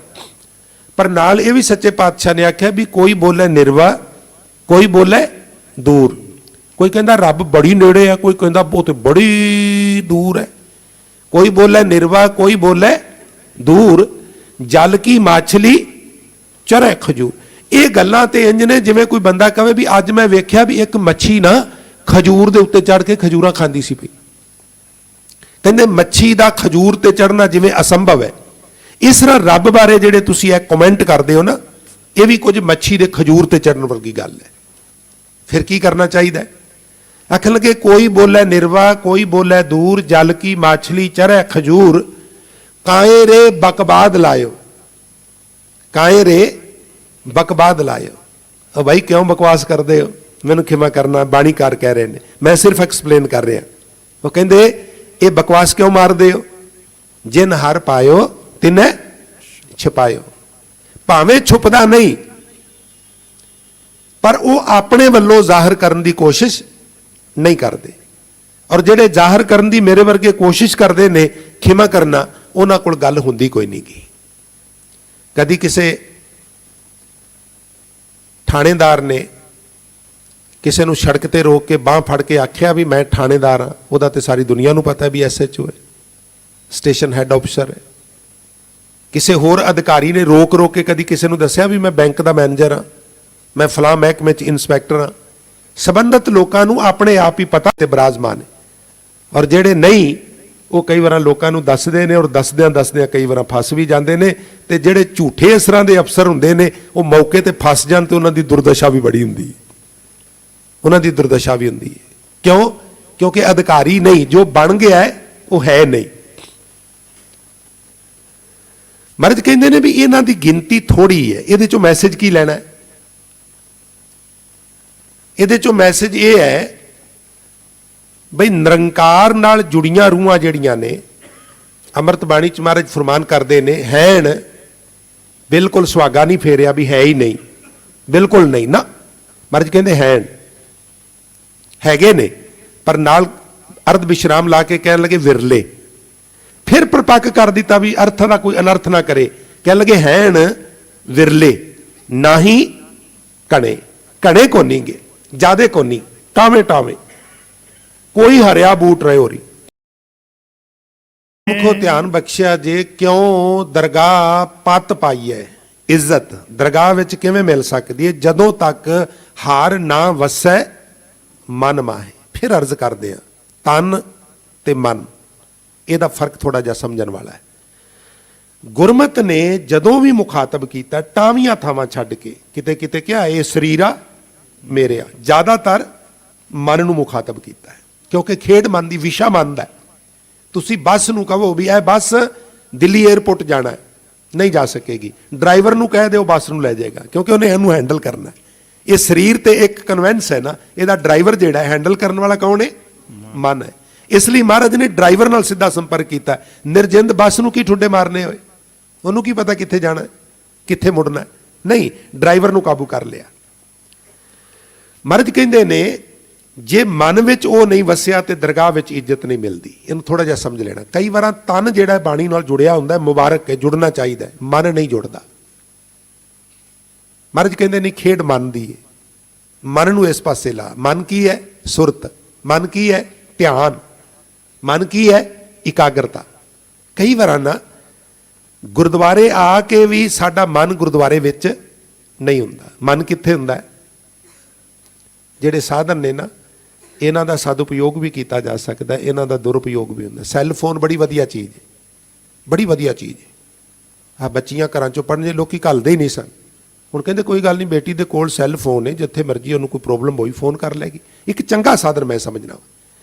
ਪਰ ਨਾਲ ਇਹ ਵੀ ਸੱਚੇ ਪਾਤਸ਼ਾਹ ਨੇ ਆਖਿਆ ਵੀ ਕੋਈ ਬੋਲੇ ਨਿਰਵਾ, ਕੋਈ ਬੋਲੇ ਦੂਰ। ਕੋਈ ਕਹਿੰਦਾ ਰੱਬ ਬੜੀ ਨੇੜੇ ਆ, ਕੋਈ ਕਹਿੰਦਾ ਉਹ ਤੇ ਬੜੀ ਦੂਰ ਹੈ। ਕੋਈ ਬੋਲੇ ਨਿਰਵਾ, ਕੋਈ ਬੋਲੇ ਦੂਰ। ਜਲ ਕੀ ਮਾਛਲੀ ਚਰੇ ਖਜੂਰ। ਇਹ ਗੱਲਾਂ ਤੇ ਇੰਜ ਨੇ ਜਿਵੇਂ ਕੋਈ ਬੰਦਾ ਕਹੇ ਵੀ ਅੱਜ ਮੈਂ ਵੇਖਿਆ ਵੀ ਇੱਕ ਮੱਛੀ ਨਾ ਖਜੂਰ ਦੇ ਉੱਤੇ ਚੜ ਕੇ ਖਜੂਰਾਂ ਖਾਂਦੀ ਸੀ ਪਈ। ਕਹਿੰਦੇ ਮੱਛੀ ਦਾ ਖਜੂਰ ਤੇ ਚੜਨਾ ਜਿਵੇਂ ਅਸੰਭਵ ਹੈ, ਇਸ ਤਰ੍ਹਾਂ ਰੱਬ ਬਾਰੇ ਜਿਹੜੇ ਤੁਸੀਂ ਇਹ ਕਮੈਂਟ ਕਰਦੇ ਹੋ ਨਾ, ਇਹ ਵੀ ਕੁਝ ਮੱਛੀ ਦੇ ਖਜੂਰ ਤੇ ਚੜਨ ਵਰਗੀ ਗੱਲ ਹੈ। ਫਿਰ ਕੀ ਕਰਨਾ ਚਾਹੀਦਾ? ਆਖਣ ਲੱਗੇ ਕੋਈ ਬੋਲੇ ਨਿਰਵਾ, ਕੋਈ ਬੋਲੇ ਦੂਰ। ਜਲ ਕੀ ਮਾਛਲੀ ਚਰੇ ਖਜੂਰ। ਕਾਏ ਰੇ ਬਕਬਾਦ ਲਾਇਓ, ਕਾਏ ਰੇ ਬਕਬਾਦ ਲਾਇਓ। ਉਹ ਭਾਈ ਕਿਉਂ ਬਕਵਾਸ ਕਰਦੇ ਹੋ? ਮੈਨੂੰ ਖਿਮਾ ਕਰਨਾ, ਬਾਣੀਕਾਰ ਕਹਿ ਰਹੇ ਨੇ, ਮੈਂ ਸਿਰਫ ਐਕਸਪਲੇਨ ਕਰ ਰਿਹਾ। ਉਹ ਕਹਿੰਦੇ ਇਹ ਬਕਵਾਸ ਕਿਉਂ ਮਾਰਦੇ ਹੋ? ਜਿਨ ਹਰ ਪਾਇਓ ਤਿਨੈ ਛੁਪਾਇਓ। ਭਾਵੇਂ ਛੁਪਦਾ ਨਹੀਂ, ਪਰ ਉਹ ਆਪਣੇ ਵੱਲੋਂ ਜ਼ਾਹਰ ਕਰਨ ਦੀ ਕੋਸ਼ਿਸ਼ ਨਹੀਂ ਕਰਦੇ। ਔਰ ਜਿਹੜੇ ਜ਼ਾਹਰ ਕਰਨ ਦੀ ਮੇਰੇ ਵਰਗੇ ਕੋਸ਼ਿਸ਼ ਕਰਦੇ ਨੇ, ਖਿਮਾ ਕਰਨਾ, ਉਹਨਾਂ ਕੋਲ ਗੱਲ ਹੁੰਦੀ ਕੋਈ ਨਹੀਂ ਗੀ। ਕਦੀ ਕਿਸੇ ਥਾਣੇਦਾਰ ਨੇ ਕਿਸੇ ਨੂੰ ਸੜਕ ਤੇ ਰੋਕ ਕੇ ਬਾਹ ਫੜ ਕੇ ਆਖਿਆ ਵੀ ਮੈਂ ਥਾਣੇਦਾਰ ਹਾਂ। ਉਹਦਾ ਤੇ ਸਾਰੀ ਦੁਨੀਆ ਨੂੰ ਪਤਾ ਵੀ SHO ਹੈ, ਸਟੇਸ਼ਨ ਹੈੱਡ ਆਫਿਸਰ ਹੈ। ਕਿਸੇ ਹੋਰ ਅਧਿਕਾਰੀ ਨੇ ਰੋਕ ਕੇ ਕਦੀ ਕਿਸੇ ਨੂੰ ਦੱਸਿਆ ਵੀ ਮੈਂ ਬੈਂਕ ਦਾ ਮੈਨੇਜਰ ਹਾਂ, ਮੈਂ ਫਲਾਂ ਮਹਿਕਮੇ 'ਚ ਇੰਸਪੈਕਟਰ ਹਾਂ। ਸੰਬੰਧਿਤ ਲੋਕਾਂ ਨੂੰ ਆਪਣੇ ਆਪ ਹੀ ਪਤਾ ਤੇ ਬਰਾਜਮਾਨ ਹੈ। ਔਰ ਜਿਹੜੇ ਨਹੀਂ, ਉਹ ਕਈ ਵਾਰ ਲੋਕਾਂ ਨੂੰ ਦੱਸਦੇ ਨੇ, ਔਰ ਦੱਸਦਿਆਂ ਕਈ ਵਾਰ ਫਸ ਵੀ ਜਾਂਦੇ ਨੇ। ਤੇ ਜਿਹੜੇ ਝੂਠੇ ਅਸਰਾਂ ਦੇ ਅਫਸਰ ਹੁੰਦੇ ਨੇ, ਉਹ ਮੌਕੇ ਤੇ ਫਸ ਜਾਣ ਤੇ ਉਹਨਾਂ ਦੀ ਦੁਰਦਸ਼ਾ ਵੀ ਬੜੀ ਹੁੰਦੀ ਹੈ। ਉਹਨਾਂ ਦੀ ਦੁਰਦਸ਼ਾ ਵੀ ਹੁੰਦੀ ਹੈ। ਕਿਉਂ? ਕਿਉਂਕਿ ਅਧਿਕਾਰੀ ਨਹੀਂ, ਜੋ ਬਣ ਗਿਆ ਉਹ ਹੈ ਨਹੀਂ। ਮਹਾਰਾਜ ਕਹਿੰਦੇ ਨੇ ਵੀ ਇਹਨਾਂ ਦੀ ਗਿਣਤੀ ਥੋੜੀ ਹੈ। ਇਹਦੇ ਚੋਂ ਮੈਸੇਜ ਕੀ ਲੈਣਾ ਹੈ? ਇਹਦੇ ਚੋਂ ਮੈਸੇਜ ਇਹ ਹੈ ਬਈ ਨਿਰੰਕਾਰ ਨਾਲ ਜੁੜੀਆਂ ਰੂਹਾਂ ਜਿਹੜੀਆਂ ਨੇ, ਅੰਮ੍ਰਿਤ ਬਾਣੀ ਚ ਮਹਾਰਾਜ ਫਰਮਾਨ ਕਰਦੇ ਨੇ, ਹੈਣ ਬਿਲਕੁਲ ਸੁਹਾਗਾ ਨਹੀਂ ਫੇਰਿਆ ਵੀ ਹੈ ਹੀ ਨਹੀਂ, ਬਿਲਕੁਲ ਨਹੀਂ ਨਾ। ਮਹਾਰਾਜ ਕਹਿੰਦੇ ਹੈਣ, ਹੈਗੇ ਨੇ, ਪਰ ਨਾਲ ਅਰਧ ਵਿਸ਼ਰਾਮ ਲਾ ਕੇ ਕਹਿਣ ਲੱਗੇ ਵਿਰਲੇ। ਫਿਰ ਪ੍ਰਪੱਕ ਕਰ ਦਿੱਤਾ ਵੀ ਅਰਥਾਂ ਦਾ ਕੋਈ ਅਨਰਥ ਨਾ ਕਰੇ। ਕਹਿਣ ਲੱਗੇ ਹੈਣ ਵਿਰਲੇ, ਨਾਹੀ ਕਣੇ। ਕਣੇ ਕੋ ਨਹੀਂ ਗੇ, ਜਿਆਦੇ ਕੋ ਨਹੀਂ, ਟਾਵੇਂ ਟਾਵੇਂ, ਕੋਈ ਹਰਿਆ ਬੂਟ ਰਹੇ ਹੋਰੀ। ਮੁਖੋ ਧਿਆਨ ਬਖਸ਼ਿਆ ਜੇ ਕਿਉਂ ਦਰਗਾਹ ਪੱਤ ਪਾਈ ਹੈ। ਇੱਜ਼ਤ ਦਰਗਾਹ ਵਿੱਚ ਕਿਵੇਂ ਮਿਲ ਸਕਦੀ ਹੈ? ਜਦੋਂ ਤੱਕ ਹਾਰ ਨਾ ਵਸੈ ਮਨ ਮਾਹੇ। ਫਿਰ ਅਰਜ਼ ਕਰਦੇ ਆ, ਤਨ ਤੇ ਮਨ, ਇਹਦਾ ਫਰਕ ਥੋੜਾ ਜਿਹਾ ਸਮਝਣ ਵਾਲਾ ਹੈ। ਗੁਰਮਤ ਨੇ ਜਦੋਂ ਵੀ ਮੁਖਾਤਬ ਕੀਤਾ, ਟਾਵੀਆਂ ਥਾਵਾਂ ਛੱਡ ਕੇ ਕਿਤੇ ਕਿਤੇ ਕਿਹਾ ਇਹ ਸਰੀਰਾ ਮੇਰਿਆ, ਜ਼ਿਆਦਾਤਰ ਮਨ ਨੂੰ ਮੁਖਾਤਬ ਕੀਤਾ ਹੈ। ਕਿਉਂਕਿ ਖੇਡ ਮਨ ਦੀ, ਵਿਸ਼ਾ ਮਨ ਦਾ। ਤੁਸੀਂ ਬੱਸ ਨੂੰ ਕਹੋ ਵੀ ਇਹ ਬੱਸ ਦਿੱਲੀ 에ਅਰਪੋਰਟ ਜਾਣਾ ਹੈ, ਨਹੀਂ ਜਾ ਸਕੇਗੀ। ਡਰਾਈਵਰ ਨੂੰ ਕਹਿ ਦਿਓ ਬੱਸ ਨੂੰ ਲੈ ਜਾਏਗਾ, ਕਿਉਂਕਿ ਉਹਨੇ ਇਹਨੂੰ ਹੈਂਡਲ ਕਰਨਾ ਹੈ। ਇਹ ਸਰੀਰ ਤੇ ਇੱਕ ਕਨਵੈਂਸ ਹੈ ਨਾ, ਇਹਦਾ ਡਰਾਈਵਰ ਜਿਹੜਾ ਹੈਂਡਲ ਕਰਨ ਵਾਲਾ ਕੌਣ ਹੈ? ਮਨ ਹੈ। ਇਸ ਲਈ ਮਹਾਰਾਜ ਨੇ ਡਰਾਈਵਰ ਨਾਲ ਸਿੱਧਾ ਸੰਪਰਕ ਕੀਤਾ। ਨਿਰਜਿੰਦ ਬੱਸ ਨੂੰ ਕੀ ਠੁੱਡੇ ਮਾਰਨੇ ਹੋਏ? ਉਹਨੂੰ ਕੀ ਪਤਾ ਕਿੱਥੇ ਜਾਣਾ, ਕਿੱਥੇ ਮੁੜਨਾ? ਨਹੀਂ, ਡਰਾਈਵਰ ਨੂੰ ਕਾਬੂ ਕਰ ਲਿਆ। ਮਹਾਰਾਜ ਕਹਿੰਦੇ ਨੇ ਜੇ ਮਨ ਵਿੱਚ ਉਹ ਨਹੀਂ ਵਸਿਆ ਤੇ ਦਰਗਾਹ ਵਿੱਚ ਇੱਜ਼ਤ ਨਹੀਂ ਮਿਲਦੀ। ਇਹਨੂੰ ਥੋੜਾ ਜਿਹਾ ਸਮਝ ਲੈਣਾ। ਕਈ ਵਾਰ ਤਨ ਜਿਹੜਾ ਬਾਣੀ ਨਾਲ ਜੁੜਿਆ ਹੁੰਦਾ, ਮੁਬਾਰਕ ਹੈ, ਜੁੜਨਾ ਚਾਹੀਦਾ, ਮਨ ਨਹੀਂ ਜੁੜਦਾ। ਮਹਾਰਾਜ ਕਹਿੰਦੇ ਨਹੀਂ, ਖੇਡ ਮਨ ਦੀ ਹੈ, ਮਨ ਨੂੰ ਇਸ ਪਾਸੇ ਲਾ। ਮਨ ਕੀ ਹੈ? ਸੁਰਤ। ਮਨ ਕੀ ਹੈ? ਧਿਆਨ। ਮਨ ਕੀ ਹੈ? ਇਕਾਗਰਤਾ। ਕਈ ਵਾਰ ਨਾ ਗੁਰਦੁਆਰੇ ਆ ਕੇ ਵੀ ਸਾਡਾ ਮਨ ਗੁਰਦੁਆਰੇ ਵਿੱਚ ਨਹੀਂ ਹੁੰਦਾ। ਮਨ ਕਿੱਥੇ ਹੁੰਦਾ ਹੈ? ਜਿਹੜੇ ਸਾਧਨ ਨੇ ਨਾ, ਇਹਨਾਂ ਦਾ ਸਦਉਪਯੋਗ ਵੀ ਕੀਤਾ ਜਾ ਸਕਦਾ, ਇਹਨਾਂ ਦਾ ਦੁਰਉਪਯੋਗ ਵੀ ਹੁੰਦਾ। ਸੈੱਲ ਫੋਨ ਬੜੀ ਵਧੀਆ ਚੀਜ਼ ਹੈ, ਬੜੀ ਵਧੀਆ ਚੀਜ਼ ਹੈ। ਆ ਬੱਚੀਆਂ ਘਰਾਂ ਚੋਂ ਪੜ੍ਹਨ ਲੋਕੀ ਘੱਲਦੇ ਹੀ ਨਹੀਂ ਸਨ। ਹੁਣ ਕਹਿੰਦੇ ਕੋਈ ਗੱਲ ਨਹੀਂ, ਬੇਟੀ ਦੇ ਕੋਲ ਸੈੱਲ ਫੋਨ ਹੈ, ਜਿੱਥੇ ਮਰਜ਼ੀ ਉਹਨੂੰ ਕੋਈ ਪ੍ਰੋਬਲਮ ਹੋਈ ਫੋਨ ਕਰ ਲੈਗੀ। ਇੱਕ ਚੰਗਾ ਸਾਧਨ ਮੈਂ ਸਮਝਣਾ।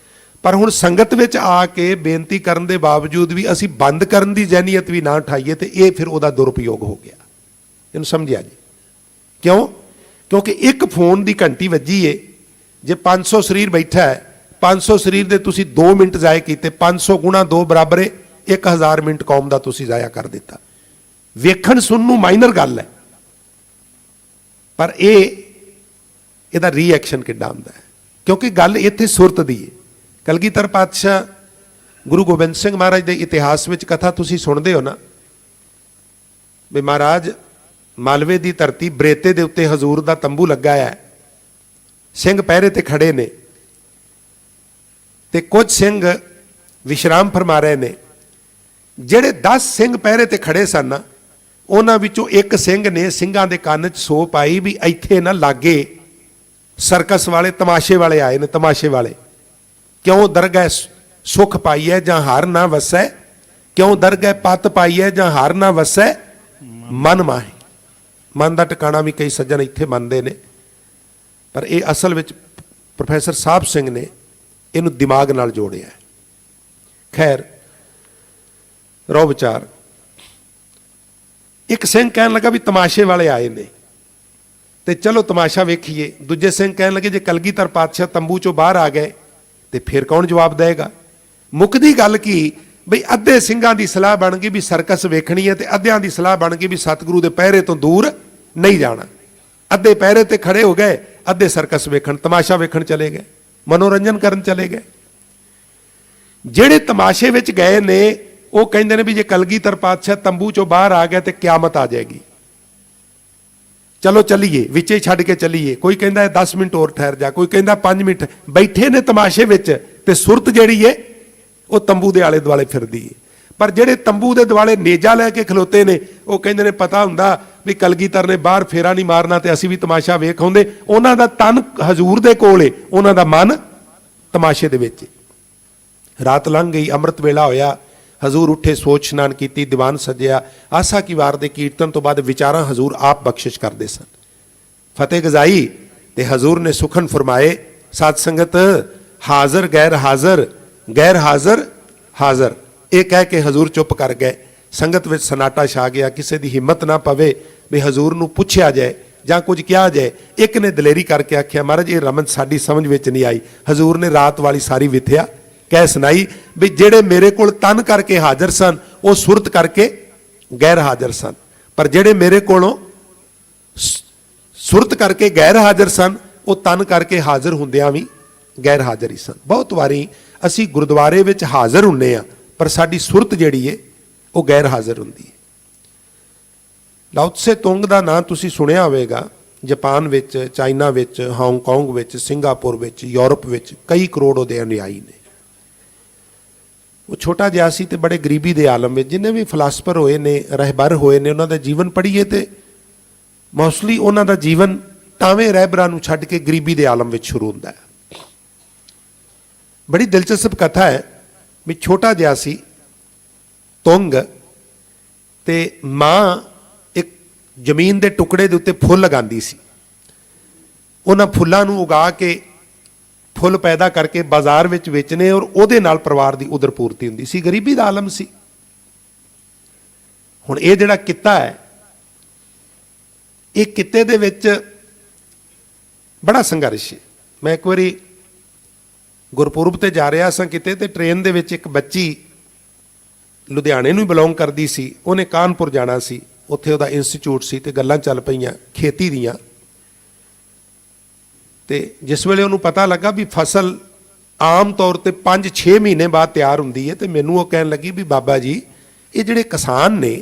ਪਰ ਹੁਣ ਸੰਗਤ ਵਿੱਚ ਆ ਕੇ ਬੇਨਤੀ ਕਰਨ ਦੇ ਬਾਵਜੂਦ ਵੀ ਅਸੀਂ ਬੰਦ ਕਰਨ ਦੀ ਜ਼ਹਿਨੀਅਤ ਵੀ ਨਾ ਉਠਾਈਏ ਤੇ ਇਹ ਫਿਰ ਉਹਦਾ ਦੁਰਉਪਯੋਗ ਹੋ ਗਿਆ। ਇਹਨੂੰ ਸਮਝਿਆ ਜੀ। ਕਿਉਂ? ਕਿਉਂਕਿ ਇੱਕ ਫੋਨ ਦੀ ਘੰਟੀ ਵੱਜੀ ਏ, ਜੇ 500 ਸਰੀਰ ਬੈਠਾ ਹੈ, 500 ਸਰੀਰ ਦੇ ਤੁਸੀਂ 2 ਮਿੰਟ ਜ਼ਾਇਆ ਕੀਤੇ, 500 ਗੁਣਾ 2 ਬਰਾਬਰ ਹੈ 1000 ਮਿੰਟ ਕੌਮ ਦਾ ਤੁਸੀਂ ਜ਼ਾਇਆ ਕਰ ਦਿੱਤਾ। ਵੇਖਣ ਸੁਣਨ ਨੂੰ ਮਾਈਨਰ ਗੱਲ ਹੈ, ਪਰ ਇਹਦਾ ਰਿਐਕਸ਼ਨ ਕਿੱਡਾ ਹੁੰਦਾ ਹੈ, ਕਿਉਂਕਿ ਗੱਲ ਇੱਥੇ ਸੁਰਤ ਦੀ ਹੈ। ਕਲਗੀਧਰ ਪਾਤਸ਼ਾਹ ਗੁਰੂ ਗੋਬਿੰਦ ਸਿੰਘ ਮਹਾਰਾਜ ਦੇ ਇਤਿਹਾਸ ਵਿੱਚ ਕਥਾ ਤੁਸੀਂ ਸੁਣਦੇ ਹੋ ਨਾ, ਵੀ ਮਹਾਰਾਜ ਮਾਲਵੇ ਦੀ ਧਰਤੀ ਬਰੇਤੇ ਦੇ ਉੱਤੇ ਹਜ਼ੂਰ ਦਾ ਤੰਬੂ ਲੱਗਾ ਹੈ, ਸਿੰਘ ਪਹਿਰੇ ਤੇ ਖੜੇ ਨੇ ਤੇ ਕੁਝ ਸਿੰਘ ਵਿਸ਼ਰਾਮ ਫਰਮਾ ਰਹੇ ਨੇ। ਜਿਹੜੇ 10 ਸਿੰਘ ਪਹਿਰੇ ਤੇ ਖੜੇ ਸਨ, ਉਹਨਾਂ ਵਿੱਚੋਂ ਇੱਕ ਸਿੰਘ ਨੇ ਸਿੰਘਾਂ ਦੇ ਕੰਨ 'ਚ ਸੋ ਪਾਈ ਵੀ ਇੱਥੇ ਨਾ ਲਾਗੇ ਸਰਕਸ ਵਾਲੇ ਤਮਾਸ਼ੇ ਵਾਲੇ ਆਏ ਨੇ, ਤਮਾਸ਼ੇ ਵਾਲੇ। ਕਿਉਂ ਦਰਗਾਹ ਸੁਖ ਪਾਈਐ ਜਾਂ ਹਾਰ ਨਾ ਵਸੈ, ਕਿਉਂ ਦਰਗਾਹ ਪਤ ਪਾਈਐ ਜਾਂ ਹਾਰ ਨਾ ਵਸੈ, ਮਨ ਮਾਹੀ। ਮਨ ਦਾ ਟਿਕਾਣਾ ਵੀ ਕਈ ਸੱਜਣ ਇੱਥੇ ਮੰਨਦੇ ਨੇ, ਪਰ ਇਹ ਅਸਲ ਵਿੱਚ ਪ੍ਰੋਫੈਸਰ ਸਾਹਿਬ ਸਿੰਘ ਨੇ ਇਹਨੂੰ ਦਿਮਾਗ ਨਾਲ ਜੋੜਿਆ। ਖੈਰ ਰੋ ਵਿਚਾਰ। ਇੱਕ ਸਿੰਘ ਕਹਿਣ ਲੱਗਾ ਵੀ ਤਮਾਸ਼ੇ ਵਾਲੇ ਆਏ ਨੇ ਤੇ ਚਲੋ ਤਮਾਸ਼ਾ ਵੇਖੀਏ। ਦੂਜੇ ਸਿੰਘ ਕਹਿਣ ਲੱਗੇ ਜੇ ਕਲਗੀਧਰ ਪਾਤਸ਼ਾਹ ਤੰਬੂ ਚੋਂ ਬਾਹਰ ਆ ਗਏ ਤੇ ਫਿਰ ਕੌਣ ਜਵਾਬ ਦੇਗਾ। ਮੁੱਕਦੀ ਗੱਲ ਕੀ, ਬਈ ਅੱਧੇ ਸਿੰਘਾਂ ਦੀ ਸਲਾਹ ਬਣ ਗਈ ਵੀ ਸਰਕਸ ਵੇਖਣੀ ਹੈ, ਤੇ ਅੱਧਿਆਂ ਦੀ ਸਲਾਹ ਬਣ ਗਈ ਵੀ ਸਤਿਗੁਰੂ ਦੇ ਪਹਿਰੇ ਤੋਂ ਦੂਰ ਨਹੀਂ ਜਾਣਾ। ਅੱਧੇ ਪਹਿਰੇ ਤੇ ਖੜੇ ਹੋ ਗਏ, ਅੱਧੇ ਸਰਕਸ ਵੇਖਣ, ਤਮਾਸ਼ਾ ਵੇਖਣ ਚਲੇ ਗਏ, ਮਨੋਰੰਜਨ ਕਰਨ ਚਲੇ ਗਏ। ਜਿਹੜੇ ਤਮਾਸ਼ੇ ਵਿੱਚ ਗਏ ਨੇ ਉਹ ਕਹਿੰਦੇ ਨੇ ਵੀ ਜੇ ਕਲਗੀਧਰ ਪਾਤਸ਼ਾਹ ਤੰਬੂ ਚੋਂ ਬਾਹਰ ਆ ਗਿਆ ਤੇ ਕਿਆਮਤ ਆ ਜਾਏਗੀ, ਚਲੋ ਚੱਲੀਏ, ਵਿੱਚੇ ਛੱਡ ਕੇ ਚੱਲੀਏ। ਕੋਈ ਕਹਿੰਦਾ 10 ਮਿੰਟ ਹੋਰ ਠਹਿਰ ਜਾ, ਕੋਈ ਕਹਿੰਦਾ 5 ਮਿੰਟ। ਬੈਠੇ ਨੇ ਤਮਾਸ਼ੇ ਵਿੱਚ ਤੇ ਸੁਰਤ ਜਿਹੜੀ ਏ ਉਹ ਤੰਬੂ ਦੇ ਆਲੇ ਦੁਆਲੇ ਫਿਰਦੀ ਏ। ਪਰ ਜਿਹੜੇ ਤੰਬੂ ਦੇ ਦੁਆਲੇ ਨੇਜਾ ਲੈ ਕੇ ਖਲੋਤੇ ਨੇ, ਉਹ ਕਹਿੰਦੇ ਨੇ ਪਤਾ ਹੁੰਦਾ ਵੀ ਕਲਗੀਧਰ ਨੇ ਬਾਹਰ ਫੇਰਾ ਨਹੀਂ ਮਾਰਨਾ ਤੇ ਅਸੀਂ ਵੀ ਤਮਾਸ਼ਾ ਵੇਖ ਆਉਂਦੇ। ਉਹਨਾਂ ਦਾ ਤਨ ਹਜ਼ੂਰ ਦੇ ਕੋਲ ਏ, ਉਹਨਾਂ ਦਾ ਮਨ ਤਮਾਸ਼ੇ ਦੇ ਵਿੱਚ। ਰਾਤ ਲੰਘ ਗਈ, ਅੰਮ੍ਰਿਤ ਵੇਲਾ ਹੋਇਆ, ਹਜ਼ੂਰ ਉੱਠੇ, ਸੋਚ ਇਸ਼ਨਾਨ ਕੀਤੀ, ਦੀਵਾਨ ਸਜਿਆ। ਆਸਾ ਕੀ ਵਾਰ ਦੇ ਕੀਰਤਨ ਤੋਂ ਬਾਅਦ ਵਿਚਾਰਾਂ ਹਜ਼ੂਰ ਆਪ ਬਖਸ਼ਿਸ਼ ਕਰਦੇ ਸਨ। ਫਤਿਹ ਗਜ਼ਾਈ ਤੇ ਹਜ਼ੂਰ ਨੇ ਸੁਖਨ ਫਰਮਾਏ, ਸਾਧ ਸੰਗਤ ਹਾਜ਼ਰ ਗੈਰ ਹਾਜ਼ਰ, ਗੈਰ ਹਾਜ਼ਰ ਹਾਜ਼ਰ। ਇਹ ਕਹਿ ਕੇ ਹਜ਼ੂਰ ਚੁੱਪ ਕਰ ਗਏ। ਸੰਗਤ ਵਿੱਚ ਸਨਾਟਾ ਛਾ ਗਿਆ। ਕਿਸੇ ਦੀ ਹਿੰਮਤ ਨਾ ਪਵੇ ਵੀ ਹਜ਼ੂਰ ਨੂੰ ਪੁੱਛਿਆ ਜਾਏ ਜਾਂ ਕੁਝ ਕਿਹਾ ਜਾਏ। ਇੱਕ ਨੇ ਦਲੇਰੀ ਕਰਕੇ ਆਖਿਆ, ਮਹਾਰਾਜ ਇਹ ਰਮਨ ਸਾਡੀ ਸਮਝ ਵਿੱਚ ਨਹੀਂ ਆਈ। ਹਜ਼ੂਰ ਨੇ ਰਾਤ ਵਾਲੀ ਸਾਰੀ ਵਿਥਿਆ ਕਹਿ ਸੁਣਾਈ ਵੀ ਜਿਹੜੇ ਮੇਰੇ ਕੋਲ ਤਨ ਕਰਕੇ ਹਾਜ਼ਰ ਸਨ ਉਹ ਸੁਰਤ ਕਰਕੇ ਗੈਰ ਹਾਜ਼ਰ ਸਨ, ਪਰ ਜਿਹੜੇ ਮੇਰੇ ਕੋਲੋਂ ਸੁਰਤ ਕਰਕੇ ਗੈਰ ਹਾਜ਼ਰ ਸਨ ਉਹ ਤਨ ਕਰਕੇ ਹਾਜ਼ਰ ਹੁੰਦਿਆਂ ਵੀ ਗੈਰ ਹਾਜ਼ਰ ਹੀ ਸਨ। ਬਹੁਤ ਵਾਰੀ ਅਸੀਂ ਗੁਰਦੁਆਰੇ ਵਿੱਚ ਹਾਜ਼ਰ ਹੁੰਨੇ ਆ, ਪਰ ਸਾਡੀ ਸੁਰਤ ਜਿਹੜੀ ਏ ਉਹ ਗੈਰ ਹਾਜ਼ਰ ਹੁੰਦੀ ਹੈ। ਲਾਓ ਤਸੇ ਤੁੰਗ ਦਾ ਨਾਂ ਤੁਸੀਂ ਸੁਣਿਆ ਹੋਵੇਗਾ। ਜਾਪਾਨ ਵਿੱਚ, ਚਾਈਨਾ ਵਿੱਚ, ਹਾਂਗਕਾਂਗ ਵਿੱਚ, ਸਿੰਗਾਪੁਰ ਵਿੱਚ, ਯੂਰਪ ਵਿੱਚ ਕਈ ਕਰੋੜ ਉਹਦੇ ਅਨੁਯਾਈ ਨੇ। ਉਹ ਛੋਟਾ ਜਿਹਾ ਸੀ ਤੇ ਬੜੇ ਗਰੀਬੀ ਦੇ ਆਲਮ ਵਿੱਚ। ਜਿੰਨੇ ਵੀ ਫਿਲਾਸਫਰ ਹੋਏ ਨੇ, ਰਹਿਬਰ ਹੋਏ ਨੇ, ਉਹਨਾਂ ਦਾ ਜੀਵਨ ਪੜ੍ਹੀਏ ਤੇ ਮੋਸਟਲੀ ਉਹਨਾਂ ਦਾ ਜੀਵਨ ਟਾਵੇਂ ਰਹਿਬਰਾਂ ਨੂੰ ਛੱਡ ਕੇ ਗਰੀਬੀ ਦੇ ਆਲਮ ਵਿੱਚ ਸ਼ੁਰੂ ਹੁੰਦਾ ਹੈ। ਬੜੀ ਦਿਲਚਸਪ ਕਥਾ ਹੈ ਵੀ ਛੋਟਾ ਜਿਹਾ ਸੀ ਤੁੰਗ ਤੇ ਮਾਂ ਇੱਕ ਜ਼ਮੀਨ ਦੇ ਟੁਕੜੇ ਦੇ ਉੱਤੇ ਫੁੱਲ ਲਗਾਉਂਦੀ ਸੀ। ਉਹਨਾਂ ਫੁੱਲਾਂ ਨੂੰ ਉਗਾ ਕੇ ਫੁੱਲ ਪੈਦਾ ਕਰਕੇ ਬਾਜ਼ਾਰ ਵਿੱਚ ਵੇਚਣੇ ਔਰ ਉਹਦੇ ਨਾਲ ਪਰਿਵਾਰ ਦੀ ਉਦਰ ਪੂਰਤੀ ਹੁੰਦੀ ਸੀ। ਗਰੀਬੀ ਦਾ ਆਲਮ ਸੀ। ਹੁਣ ਇਹ ਜਿਹੜਾ ਕਿੱਤਾ ਹੈ, ਇਹ ਕਿੱਤੇ ਦੇ ਵਿੱਚ ਬੜਾ ਸੰਘਰਸ਼ ਹੈ। ਮੈਂ ਇੱਕ ਵਾਰੀ ਗੁਰਪੁਰਬ ਤੇ ਜਾ ਰਿਹਾ ਸਾਂ ਕਿਤੇ, ਤੇ ਟ੍ਰੇਨ ਦੇ ਵਿੱਚ ਇੱਕ ਬੱਚੀ ਲੁਧਿਆਣੇ ਨੂੰ ਬਿਲੋਂਗ ਕਰਦੀ ਸੀ। ਉਹਨੇ ਕਾਨਪੁਰ ਜਾਣਾ ਸੀ, ਉੱਥੇ ਉਹਦਾ ਇੰਸਟੀਚਿਊਟ ਸੀ ਤੇ ਗੱਲਾਂ ਚੱਲ ਪਈਆਂ ਖੇਤੀ ਦੀਆਂ। ਤੇ ਜਿਸ ਵੇਲੇ ਉਹਨੂੰ ਪਤਾ ਲੱਗਾ ਵੀ ਫਸਲ ਆਮ ਤੌਰ ਤੇ 5-6 ਮਹੀਨੇ ਬਾਅਦ ਤਿਆਰ ਹੁੰਦੀ ਹੈ, ਤੇ ਮੈਨੂੰ ਉਹ ਕਹਿਣ ਲੱਗੀ ਵੀ ਬਾਬਾ ਜੀ ਇਹ ਜਿਹੜੇ ਕਿਸਾਨ ਨੇ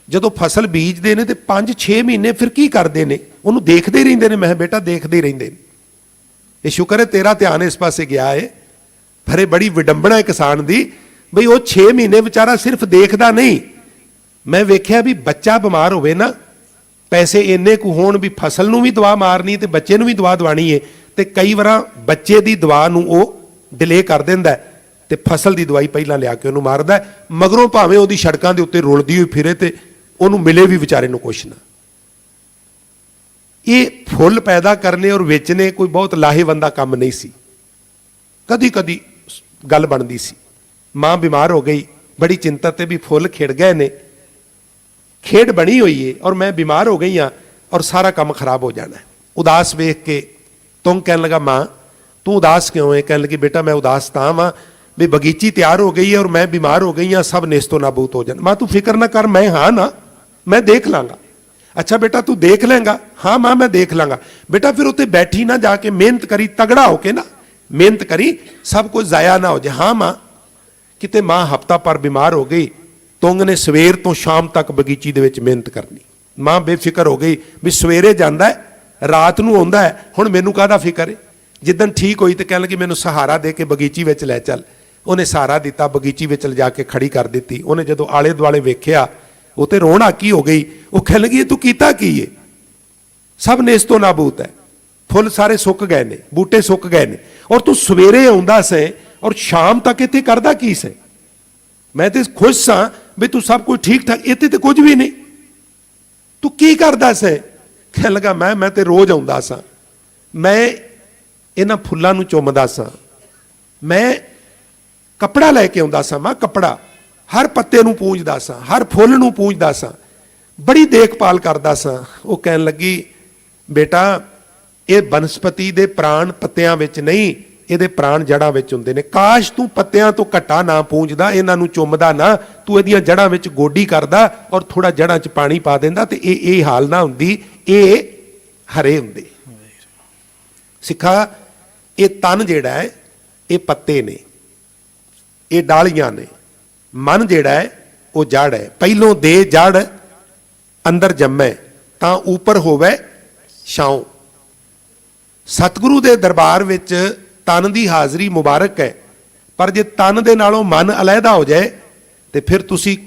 ਜਦੋਂ ਫਸਲ ਬੀਜਦੇ ਨੇ ਤੇ 5-6 ਮਹੀਨੇ ਫਿਰ ਕੀ ਕਰਦੇ ਨੇ? ਉਹਨੂੰ ਦੇਖਦੇ ਹੀ ਰਹਿੰਦੇ ਨੇ। ਮੈਂ ਬੇਟਾ ਦੇਖਦੇ ਹੀ ਰਹਿੰਦੇ ਨੇ। ਇਹ ਸ਼ੁਕਰ ਹੈ ਤੇਰਾ ਧਿਆਨ ਇਸ ਪਾਸੇ ਗਿਆ ਹੈ। ਪਰ ਇਹ ਬੜੀ ਵਿਡੰਬਣਾ ਹੈ ਕਿਸਾਨ ਦੀ, ਬਈ ਉਹ 6 ਮਹੀਨੇ ਵਿਚਾਰਾ ਸਿਰਫ ਦੇਖਦਾ ਨਹੀਂ। ਮੈਂ ਵੇਖਿਆ ਵੀ ਬੱਚਾ ਬਿਮਾਰ ਹੋਵੇ ਨਾ, ਪੈਸੇ ਇੰਨੇ ਕੁ ਹੋਣ ਵੀ ਫਸਲ ਨੂੰ ਵੀ ਦਵਾ ਮਾਰਨੀ ਤੇ ਬੱਚੇ ਨੂੰ ਵੀ ਦਵਾ ਦਵਾਣੀ ਹੈ, ਤੇ ਕਈ ਵਾਰਾਂ ਬੱਚੇ ਦੀ ਦਵਾ ਨੂੰ ਉਹ ਡਿਲੇ ਕਰ ਦਿੰਦਾ ਤੇ ਫਸਲ ਦੀ ਦਵਾਈ ਪਹਿਲਾਂ ਲਿਆ ਕੇ ਉਹਨੂੰ ਮਾਰਦਾ। ਮਗਰੋਂ ਭਾਵੇਂ ਉਹਦੀ ਸੜਕਾਂ ਦੇ ਉੱਤੇ ਰੁਲਦੀ ਹੋਈ ਫਿਰੇ ਤੇ ਉਹਨੂੰ ਮਿਲੇ ਵੀ ਵਿਚਾਰੇ ਨੂੰ ਕੁਛ ਨਾ। ਇਹ ਫੁੱਲ ਪੈਦਾ ਕਰਨੇ ਔਰ ਵੇਚਣੇ ਕੋਈ ਬਹੁਤ ਲਾਹੇਵੰਦਾ ਕੰਮ ਨਹੀਂ ਸੀ। ਕਦੀ ਕਦੀ ਗੱਲ ਬਣਦੀ ਸੀ। ਮਾਂ ਬਿਮਾਰ ਹੋ ਗਈ, ਬੜੀ ਚਿੰਤਾ ਤੇ ਵੀ ਫੁੱਲ ਖਿੜ ਗਏ ਨੇ, ਖੇਡ ਬਣੀ ਹੋਈ ਏ ਔਰ ਮੈਂ ਬਿਮਾਰ ਹੋ ਗਈ ਹਾਂ ਔਰ ਸਾਰਾ ਕੰਮ ਖਰਾਬ ਹੋ ਜਾਣਾ ਹੈ। ਉਦਾਸ ਵੇਖ ਕੇ ਤੁੰਗ ਕਹਿਣ ਲੱਗਾ, ਮਾਂ ਤੂੰ ਉਦਾਸ ਕਿਉਂ ਹੈ? ਕਹਿਣ ਲੱਗੀ, ਬੇਟਾ ਮੈਂ ਉਦਾਸ ਤਾਂ ਵਾਂ ਵੀ ਬਗੀਚੀ ਤਿਆਰ ਹੋ ਗਈ ਹੈ ਔਰ ਮੈਂ ਬਿਮਾਰ ਹੋ ਗਈ ਹਾਂ, ਸਭ ਨੇਸਤੋ ਨਾਬੂਦ ਹੋ ਜਾਣ। ਮਾਂ ਤੂੰ ਫਿਕਰ ਨਾ ਕਰ, ਮੈਂ ਹਾਂ ਨਾ, ਮੈਂ ਦੇਖ ਲਾਂਗਾ। ਅੱਛਾ ਬੇਟਾ ਤੂੰ ਦੇਖ ਲੇਂਗਾ? ਹਾਂ ਮਾਂ ਮੈਂ ਦੇਖ ਲਾਂਗਾ। ਬੇਟਾ ਫਿਰ ਉੱਥੇ ਬੈਠੀ ਨਾ ਜਾ ਕੇ ਮਿਹਨਤ ਕਰੀ, ਤਗੜਾ ਹੋ ਕੇ ਨਾ ਮਿਹਨਤ ਕਰੀ, ਸਭ ਕੁਝ ਜ਼ਾਇਆ ਨਾ ਹੋ ਜਾਏ। ਹਾਂ ਮਾਂ। ਕਿਤੇ ਮਾਂ ਹਫਤਾ ਪਰ ਬਿਮਾਰ ਹੋ ਗਈ, ਤੁੰਗ ਨੇ ਸਵੇਰ ਤੋਂ ਸ਼ਾਮ ਤੱਕ ਬਗੀਚੀ ਦੇ ਵਿੱਚ ਮਿਹਨਤ ਕਰਨੀ। ਮਾਂ ਬੇਫਿਕਰ ਹੋ ਗਈ ਵੀ ਸਵੇਰੇ ਜਾਂਦਾ ਹੈ, ਰਾਤ ਨੂੰ ਆਉਂਦਾ ਹੈ, ਹੁਣ ਮੈਨੂੰ ਕਾਹਦਾ ਫਿਕਰ ਹੈ। ਜਿੱਦਣ ਠੀਕ ਹੋਈ ਤੇ ਕਹਿਣ ਲੱਗੀ, ਮੈਨੂੰ ਸਹਾਰਾ ਦੇ ਕੇ ਬਗੀਚੀ ਵਿੱਚ ਲੈ ਚੱਲ। ਉਹਨੇ ਸਹਾਰਾ ਦਿੱਤਾ, ਬਗੀਚੀ ਵਿੱਚ ਲਿਜਾ ਕੇ ਖੜੀ ਕਰ ਦਿੱਤੀ। ਉਹਨੇ ਜਦੋਂ ਆਲੇ ਦੁਆਲੇ ਵੇਖਿਆ, ਉਹ ਤੇ ਰੋਣ ਹਾਕੀ ਹੋ ਗਈ। ਉਹ ਕਹਿਣ ਲੱਗੀ, ਇਹ ਤੂੰ ਕੀਤਾ ਕੀ ਹੈ? ਸਭ ਨੇਸਤੋ ਨਾਬੂਦ ਹੈ, ਫੁੱਲ ਸਾਰੇ ਸੁੱਕ ਗਏ ਨੇ, ਬੂਟੇ ਸੁੱਕ ਗਏ ਨੇ, ਔਰ ਤੂੰ ਸਵੇਰੇ ਆਉਂਦਾ ਸੇ ਔਰ ਸ਼ਾਮ ਤੱਕ ਇੱਥੇ ਕਰਦਾ ਕੀ ਸੇ? ਮੈਂ ਤੇ ਖੁਸ਼ ਸਾਂ ਵੀ ਤੂੰ ਸਭ ਕੁਝ ਠੀਕ ਠਾਕ, ਇੱਥੇ ਤੇ ਕੁਝ ਵੀ ਨਹੀਂ, ਤੂੰ ਕੀ ਕਰਦਾ ਸੇ? ਕਹਿਣ ਲੱਗਾ, ਮੈਂ ਤੇ ਰੋਜ਼ ਆਉਂਦਾ ਸਾਂ, ਮੈਂ ਇਹਨਾਂ ਫੁੱਲਾਂ ਨੂੰ ਚੁੰਮਦਾ ਸਾਂ, ਮੈਂ ਕੱਪੜਾ ਲੈ ਕੇ ਆਉਂਦਾ ਸਾਂ, ਮੈਂ ਕੱਪੜਾ ਹਰ ਪੱਤੇ ਨੂੰ ਪੂੰਝਦਾ ਸਾਂ, ਹਰ ਫੁੱਲ ਨੂੰ ਪੂੰਝਦਾ ਸਾਂ, ਬੜੀ ਦੇਖਭਾਲ ਕਰਦਾ ਸਾਂ। ਉਹ ਕਹਿਣ ਲੱਗੀ, ਬੇਟਾ ਇਹ ਬਨਸਪਤੀ ਦੇ ਪ੍ਰਾਣ ਪੱਤਿਆਂ ਵਿੱਚ ਨਹੀਂ, ਇਹਦੇ ਪ੍ਰਾਣ ਜੜਾਂ ਵਿੱਚ ਹੁੰਦੇ ਨੇ। ਕਾਸ਼ ਤੂੰ ਪੱਤਿਆਂ ਤੋਂ ਘਟਾ ਨਾ ਪੂੰਝਦਾ, ਇਹਨਾਂ ਨੂੰ ਚੁੰਮਦਾ ਨਾ, ਤੂੰ ਇਹਦੀਆਂ ਜੜਾਂ ਵਿੱਚ ਗੋਡੀ ਕਰਦਾ ਔਰ ਥੋੜਾ ਜੜਾਂ 'ਚ ਪਾਣੀ ਪਾ ਦਿੰਦਾ ਤੇ ਇਹ ਹਾਲ ਨਾ ਹੁੰਦੀ, ਇਹ ਹਰੇ ਹੁੰਦੇ। ਸਿੱਖਾ, ਇਹ ਤਨ ਜਿਹੜਾ ਹੈ ਇਹ ਪੱਤੇ ਨੇ, ਇਹ ਡਾਲੀਆਂ ਨੇ। ਮਨ ਜਿਹੜਾ ਹੈ ਉਹ ਜੜ ਹੈ। ਪਹਿਲੋਂ ਦੇ ਜੜ ਅੰਦਰ ਜੰਮੇ ਤਾਂ ਉੱਪਰ ਹੋਵੇ ਛਾਉ। ਸਤਿਗੁਰੂ ਦੇ ਦਰਬਾਰ ਵਿੱਚ ਤਨ ਦੀ ਹਾਜ਼ਰੀ ਮੁਬਾਰਕ ਹੈ, ਪਰ ਜੇ ਤਨ ਦੇ ਨਾਲੋਂ ਮਨ ਅਲੱਗਾ ਹੋ ਜਾਏ ਤੇ ਫਿਰ ਤੁਸੀਂ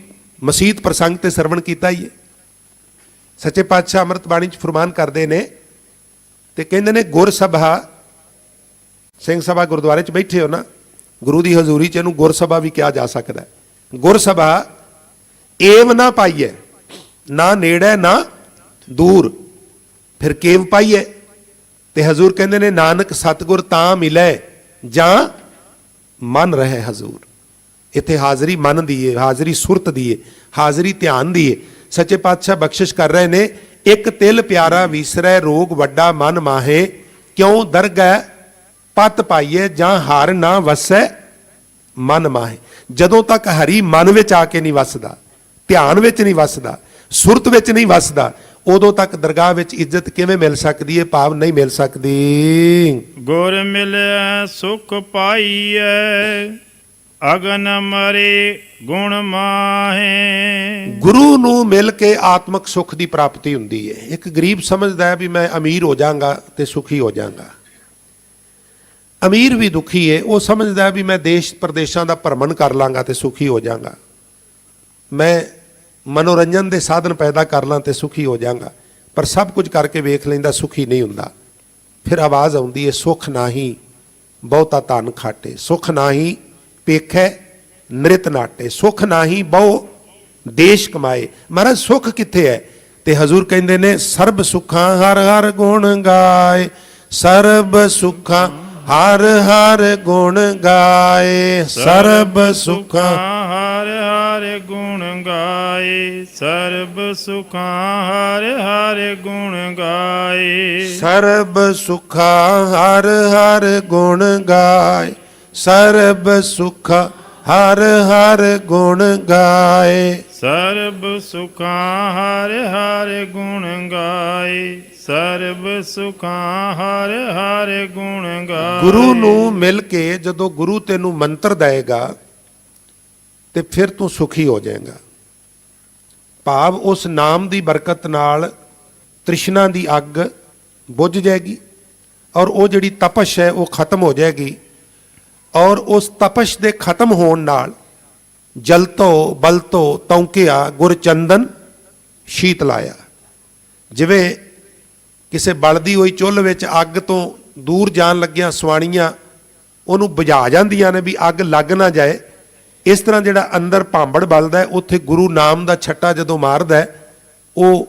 ਮਸੀਤ ਪ੍ਰਸੰਗ ਤੇ ਸਰਵਣ ਕੀਤਾ ਹੀ ਹੈ। ਸੱਚੇ ਪਾਤਸ਼ਾਹ ਅੰਮ੍ਰਿਤ ਬਾਣੀ 'ਚ ਫਰਮਾਨ ਕਰਦੇ ਨੇ ਤੇ ਕਹਿੰਦੇ ਨੇ, ਗੁਰ ਸਭਾ, ਸਿੰਘ ਸਭਾ ਗੁਰਦੁਆਰੇ 'ਚ ਬੈਠੇ ਹੋ ਨਾ, ਗੁਰੂ ਦੀ ਹਜ਼ੂਰੀ 'ਚ ਇਹਨੂੰ ਗੁਰ ਸਭਾ ਵੀ ਕਿਹਾ ਜਾ ਸਕਦਾ ਹੈ। ਗੁਰ ਸਭਾ ਏਵ ਨਾ ਪਾਈਏ, ਨਾ ਨੇੜੇ ਨਾ ਦੂਰ, ਫਿਰ ਕੇਵ ਪਾਈਏ। ਤੇ ਹਜ਼ੂਰ ਕਹਿੰਦੇ ਨੇ, ਨਾਨਕ ਸਤਿਗੁਰ ਤਾਂ ਮਿਲੇ ਜਾਂ ਮਨ ਰਹੇ ਹਜ਼ੂਰ। ਇੱਥੇ ਹਾਜ਼ਰੀ ਮਨ ਦੀ ਹੈ, ਹਾਜ਼ਰੀ ਸੁਰਤ ਦੀ ਹੈ, ਹਾਜ਼ਰੀ ਧਿਆਨ ਦੀ ਹੈ। ਸੱਚੇ ਪਾਤਸ਼ਾਹ ਬਖਸ਼ਿਸ਼ ਕਰ ਰਹੇ ਨੇ, ਇੱਕ ਤਿਲ ਪਿਆਰਾ ਵਿਸਰੈ ਰੋਗ ਵੱਡਾ ਮਨ ਮਾਹੇ, ਕਿਉਂ ਦਰਗਹਿ ਪਤ ਪਾਈਏ ਜਾਂ ਹਰ ਨਾ ਵਸੈ ਮਨ ਮਾਹੇ। ਜਦੋਂ ਤੱਕ ਹਰੀ ਮਨ ਵਿੱਚ ਆ ਕੇ ਨਹੀਂ ਵਸਦਾ, ਧਿਆਨ ਵਿੱਚ ਨਹੀਂ ਵਸਦਾ, ਸੁਰਤ ਵਿੱਚ ਨਹੀਂ ਵਸਦਾ, ਉਦੋਂ ਤੱਕ ਦਰਗਾਹ ਵਿੱਚ ਇੱਜ਼ਤ ਕਿਵੇਂ ਮਿਲ ਸਕਦੀ ਹੈ? ਭਾਵ ਨਹੀਂ ਮਿਲ ਸਕਦੀ। ਗੁਰ ਮਿਲਿਆ ਸੁਖ ਪਾਈਐ, ਅਗਨ ਮਰੇ ਗੁਣ ਮਾਹੇ। ਗੁਰੂ ਨੂੰ ਮਿਲ ਕੇ ਆਤਮਿਕ ਸੁੱਖ ਦੀ ਪ੍ਰਾਪਤੀ ਹੁੰਦੀ ਹੈ। ਇੱਕ ਗਰੀਬ ਸਮਝਦਾ ਹੈ ਵੀ ਮੈਂ ਅਮੀਰ ਹੋ ਜਾਵਾਂਗਾ ਤੇ ਸੁਖੀ ਹੋ ਜਾਵਾਂਗਾ। ਅਮੀਰ ਵੀ ਦੁਖੀ ਹੈ, ਉਹ ਸਮਝਦਾ ਵੀ ਮੈਂ ਦੇਸ਼ ਪ੍ਰਦੇਸ਼ਾਂ ਦਾ ਭਰਮਣ ਕਰ ਲਾਂਗਾ ਤੇ ਸੁਖੀ ਹੋ ਜਾਵਾਂਗਾ, ਮੈਂ ਮਨੋਰੰਜਨ ਦੇ ਸਾਧਨ ਪੈਦਾ ਕਰ ਲਾਂ ਤੇ ਸੁਖੀ ਹੋ ਜਾਵਾਂਗਾ। ਪਰ ਸਭ ਕੁਝ ਕਰਕੇ ਵੇਖ ਲੈਂਦਾ, ਸੁਖੀ ਨਹੀਂ ਹੁੰਦਾ। ਫਿਰ ਆਵਾਜ਼ ਆਉਂਦੀ ਹੈ, ਸੁਖ ਨਾਹੀ ਬਹੁਤਾ ਧਨ ਖਾਟੇ, ਸੁਖ ਨਾਹੀ ਪੇਖੈ ਨ੍ਰਿਤ ਨਾਟੇ, ਸੁਖ ਨਾਹੀ ਬਹੁ ਦੇਸ਼ ਕਮਾਏ। ਮਹਾਰਾਜ ਸੁਖ ਕਿੱਥੇ ਹੈ? ਤੇ ਹਜ਼ੂਰ ਕਹਿੰਦੇ ਨੇ, ਸਰਬ ਸੁੱਖਾਂ ਹਰ ਹਰ ਗੁਣ ਗਾਏ, ਸਰਬ ਸੁੱਖਾਂ ਹਰ ਹਰ ਗੁਣ ਗਾਏ, ਸਰਬ ਸੁੱਖਾਂ ਹਰ ਹਰ ਗੁਣ ਗਾਏ, ਸਰਬ ਸੁਖਾਂ ਹਰ ਹਰ ਗੁਣ ਗਾਏ। ਸਰਬ ਸੁੱਖਾਂ ਹਰ ਹਰ ਗੁਣ ਗਾਏ, ਸਰਬ ਸੁੱਖਾਂ ਹਰ ਹਰ ਗੁਣ ਗਾਏ, ਸਰਬ ਸੁਖਾਂ ਹਰ ਹਰ ਗੁਣ ਗਾਏ, ਸਰਬ ਸੁਖਾਂ ਹਰ ਹਰ ਗੁਣ ਗਾਏ। ਗੁਰੂ ਨੂੰ ਮਿਲ ਕੇ ਜਦੋਂ ਗੁਰੂ ਤੈਨੂੰ ਮੰਤਰ ਦੇਗਾ ਤੇ ਫਿਰ ਤੂੰ ਸੁਖੀ ਹੋ ਜਾਏਗਾ। ਭਾਵ ਉਸ ਨਾਮ ਦੀ ਬਰਕਤ ਨਾਲ ਤ੍ਰਿਸ਼ਨਾ ਦੀ ਅੱਗ ਬੁਝ ਜਾਏਗੀ ਔਰ ਉਹ ਜਿਹੜੀ ਤਪਸ਼ ਹੈ ਉਹ ਖਤਮ ਹੋ ਜਾਏਗੀ। ਔਰ ਉਸ ਤਪਸ਼ ਦੇ ਖਤਮ ਹੋਣ ਨਾਲ ਜਲਤੋ ਬਲਤੋ ਤੌਂਕਿਆ ਗੁਰ ਚੰਦਨ ਸ਼ੀਤ ਲਾਇਆ। ਜਿਵੇਂ ਕਿਸੇ ਬਲਦੀ ਹੋਈ ਚੁੱਲ੍ਹ ਵਿੱਚ ਅੱਗ ਤੋਂ ਦੂਰ ਜਾਣ ਲੱਗਿਆਂ ਸਵਾਣੀਆਂ ਉਹਨੂੰ ਬੁਝਾ ਜਾਂਦੀਆਂ ਨੇ ਵੀ ਅੱਗ ਲੱਗ ਨਾ ਜਾਏ, ਇਸ ਤਰ੍ਹਾਂ ਜਿਹੜਾ ਅੰਦਰ ਭਾਂਬੜ ਬਲਦਾ ਉੱਥੇ ਗੁਰੂ ਨਾਮ ਦਾ ਛੱਟਾ ਜਦੋਂ ਮਾਰਦਾ ਉਹ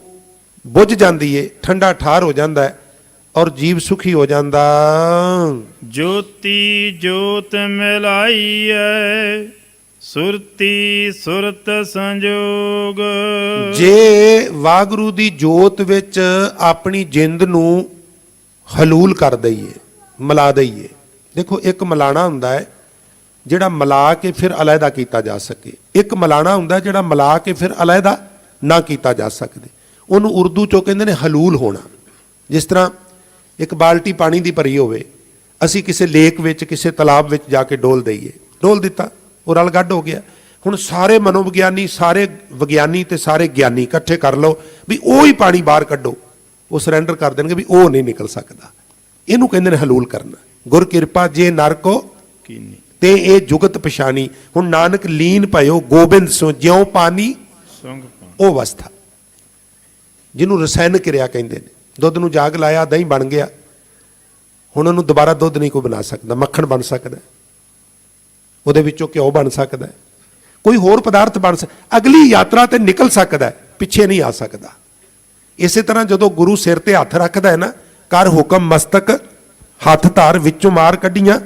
ਬੁਝ ਜਾਂਦੀ ਏ, ਠੰਡਾ ਠਾਰ ਹੋ ਜਾਂਦਾ ਹੈ ਔਰ ਜੀਵ ਸੁਖੀ ਹੋ ਜਾਂਦਾ। ਜੋਤੀ ਜੋਤ ਮਿਲਾਈਐ, ਸੁਰਤੀ ਸੁਰਤ ਸੰਜੋਗ। ਜੇ ਵਾਹਿਗੁਰੂ ਦੀ ਜੋਤ ਵਿੱਚ ਆਪਣੀ ਜਿੰਦ ਨੂੰ ਹਲੂਲ ਕਰ ਦਈਏ, ਮਿਲਾ ਦਈਏ। ਦੇਖੋ, ਇੱਕ ਮਿਲਾਣਾ ਹੁੰਦਾ ਹੈ ਜਿਹੜਾ ਮਿਲਾ ਕੇ ਫਿਰ ਅਲੱਗਾ ਕੀਤਾ ਜਾ ਸਕੇ, ਇੱਕ ਮਿਲਾਣਾ ਹੁੰਦਾ ਜਿਹੜਾ ਮਿਲਾ ਕੇ ਫਿਰ ਅਲੱਗਾ ਨਾ ਕੀਤਾ ਜਾ ਸਕਦੇ। ਉਹਨੂੰ ਉਰਦੂ ਚੋਂ ਕਹਿੰਦੇ ਨੇ ਹਲੂਲ ਹੋਣਾ। ਜਿਸ ਤਰ੍ਹਾਂ ਇੱਕ ਬਾਲਟੀ ਪਾਣੀ ਦੀ ਭਰੀ ਹੋਵੇ, ਅਸੀਂ ਕਿਸੇ ਲੇਕ ਵਿੱਚ, ਕਿਸੇ ਤਲਾਬ ਵਿੱਚ ਜਾ ਕੇ ਡੋਲ ਦਈਏ, ਡੋਲ ਦਿੱਤਾ, ਉਹ ਰਲ ਗੱਡ ਹੋ ਗਿਆ। ਹੁਣ ਸਾਰੇ ਮਨੋਵਿਗਿਆਨੀ, ਸਾਰੇ ਵਿਗਿਆਨੀ ਤੇ ਸਾਰੇ ਗਿਆਨੀ ਇਕੱਠੇ ਕਰ ਲਓ ਵੀ ਉਹ ਹੀ ਪਾਣੀ ਬਾਹਰ ਕੱਢੋ, ਉਹ ਸਰੈਂਡਰ ਕਰ ਦੇਣਗੇ ਵੀ ਉਹ ਨਹੀਂ ਨਿਕਲ ਸਕਦਾ। ਇਹਨੂੰ ਕਹਿੰਦੇ ਨੇ ਹਲੂਲ ਕਰਨਾ। ਗੁਰ ਕਿਰਪਾ ਜੇ ਨਰ ਕੋ ਕੀਨੀ ਤੇ ਇਹ ਜੁਗਤ ਪਛਾਣੀ। ਹੁਣ ਨਾਨਕ ਲੀਨ ਭਇਓ ਗੋਬਿੰਦ ਸੋ ਜਿਉ ਪਾਣੀ ਸੰਗ ਉਹ ਅਵਸਥਾ, ਜਿਹਨੂੰ ਰਸਾਇਣ ਕਿਰਿਆ ਕਹਿੰਦੇ ਨੇ। ਦੁੱਧ ਨੂੰ ਜਾਗ ਲਾਇਆ, ਦਹੀਂ ਬਣ ਗਿਆ, ਹੁਣ ਉਹਨੂੰ ਦੁਬਾਰਾ ਦੁੱਧ ਨਹੀਂ ਕੋਈ ਬਣਾ ਸਕਦਾ। ਮੱਖਣ ਬਣ ਸਕਦਾ, ਉਹਦੇ ਵਿੱਚੋਂ ਘਿਓ ਬਣ ਸਕਦਾ, ਕੋਈ ਹੋਰ ਪਦਾਰਥ ਬਣ ਸਕਦਾ, ਅਗਲੀ ਯਾਤਰਾ ਤੇ ਨਿਕਲ ਸਕਦਾ, ਪਿੱਛੇ ਨਹੀਂ ਆ ਸਕਦਾ। ਇਸੇ ਤਰ੍ਹਾਂ ਜਦੋਂ ਗੁਰੂ ਸਿਰ ਤੇ ਹੱਥ ਰੱਖਦਾ ਹੈ ਨਾ, ਕਰ ਹੁਕਮ ਮਸਤਕ ਹੱਥ ਧਾਰ ਵਿੱਚੋਂ ਮਾਰ ਕੱਢੀਆਂ,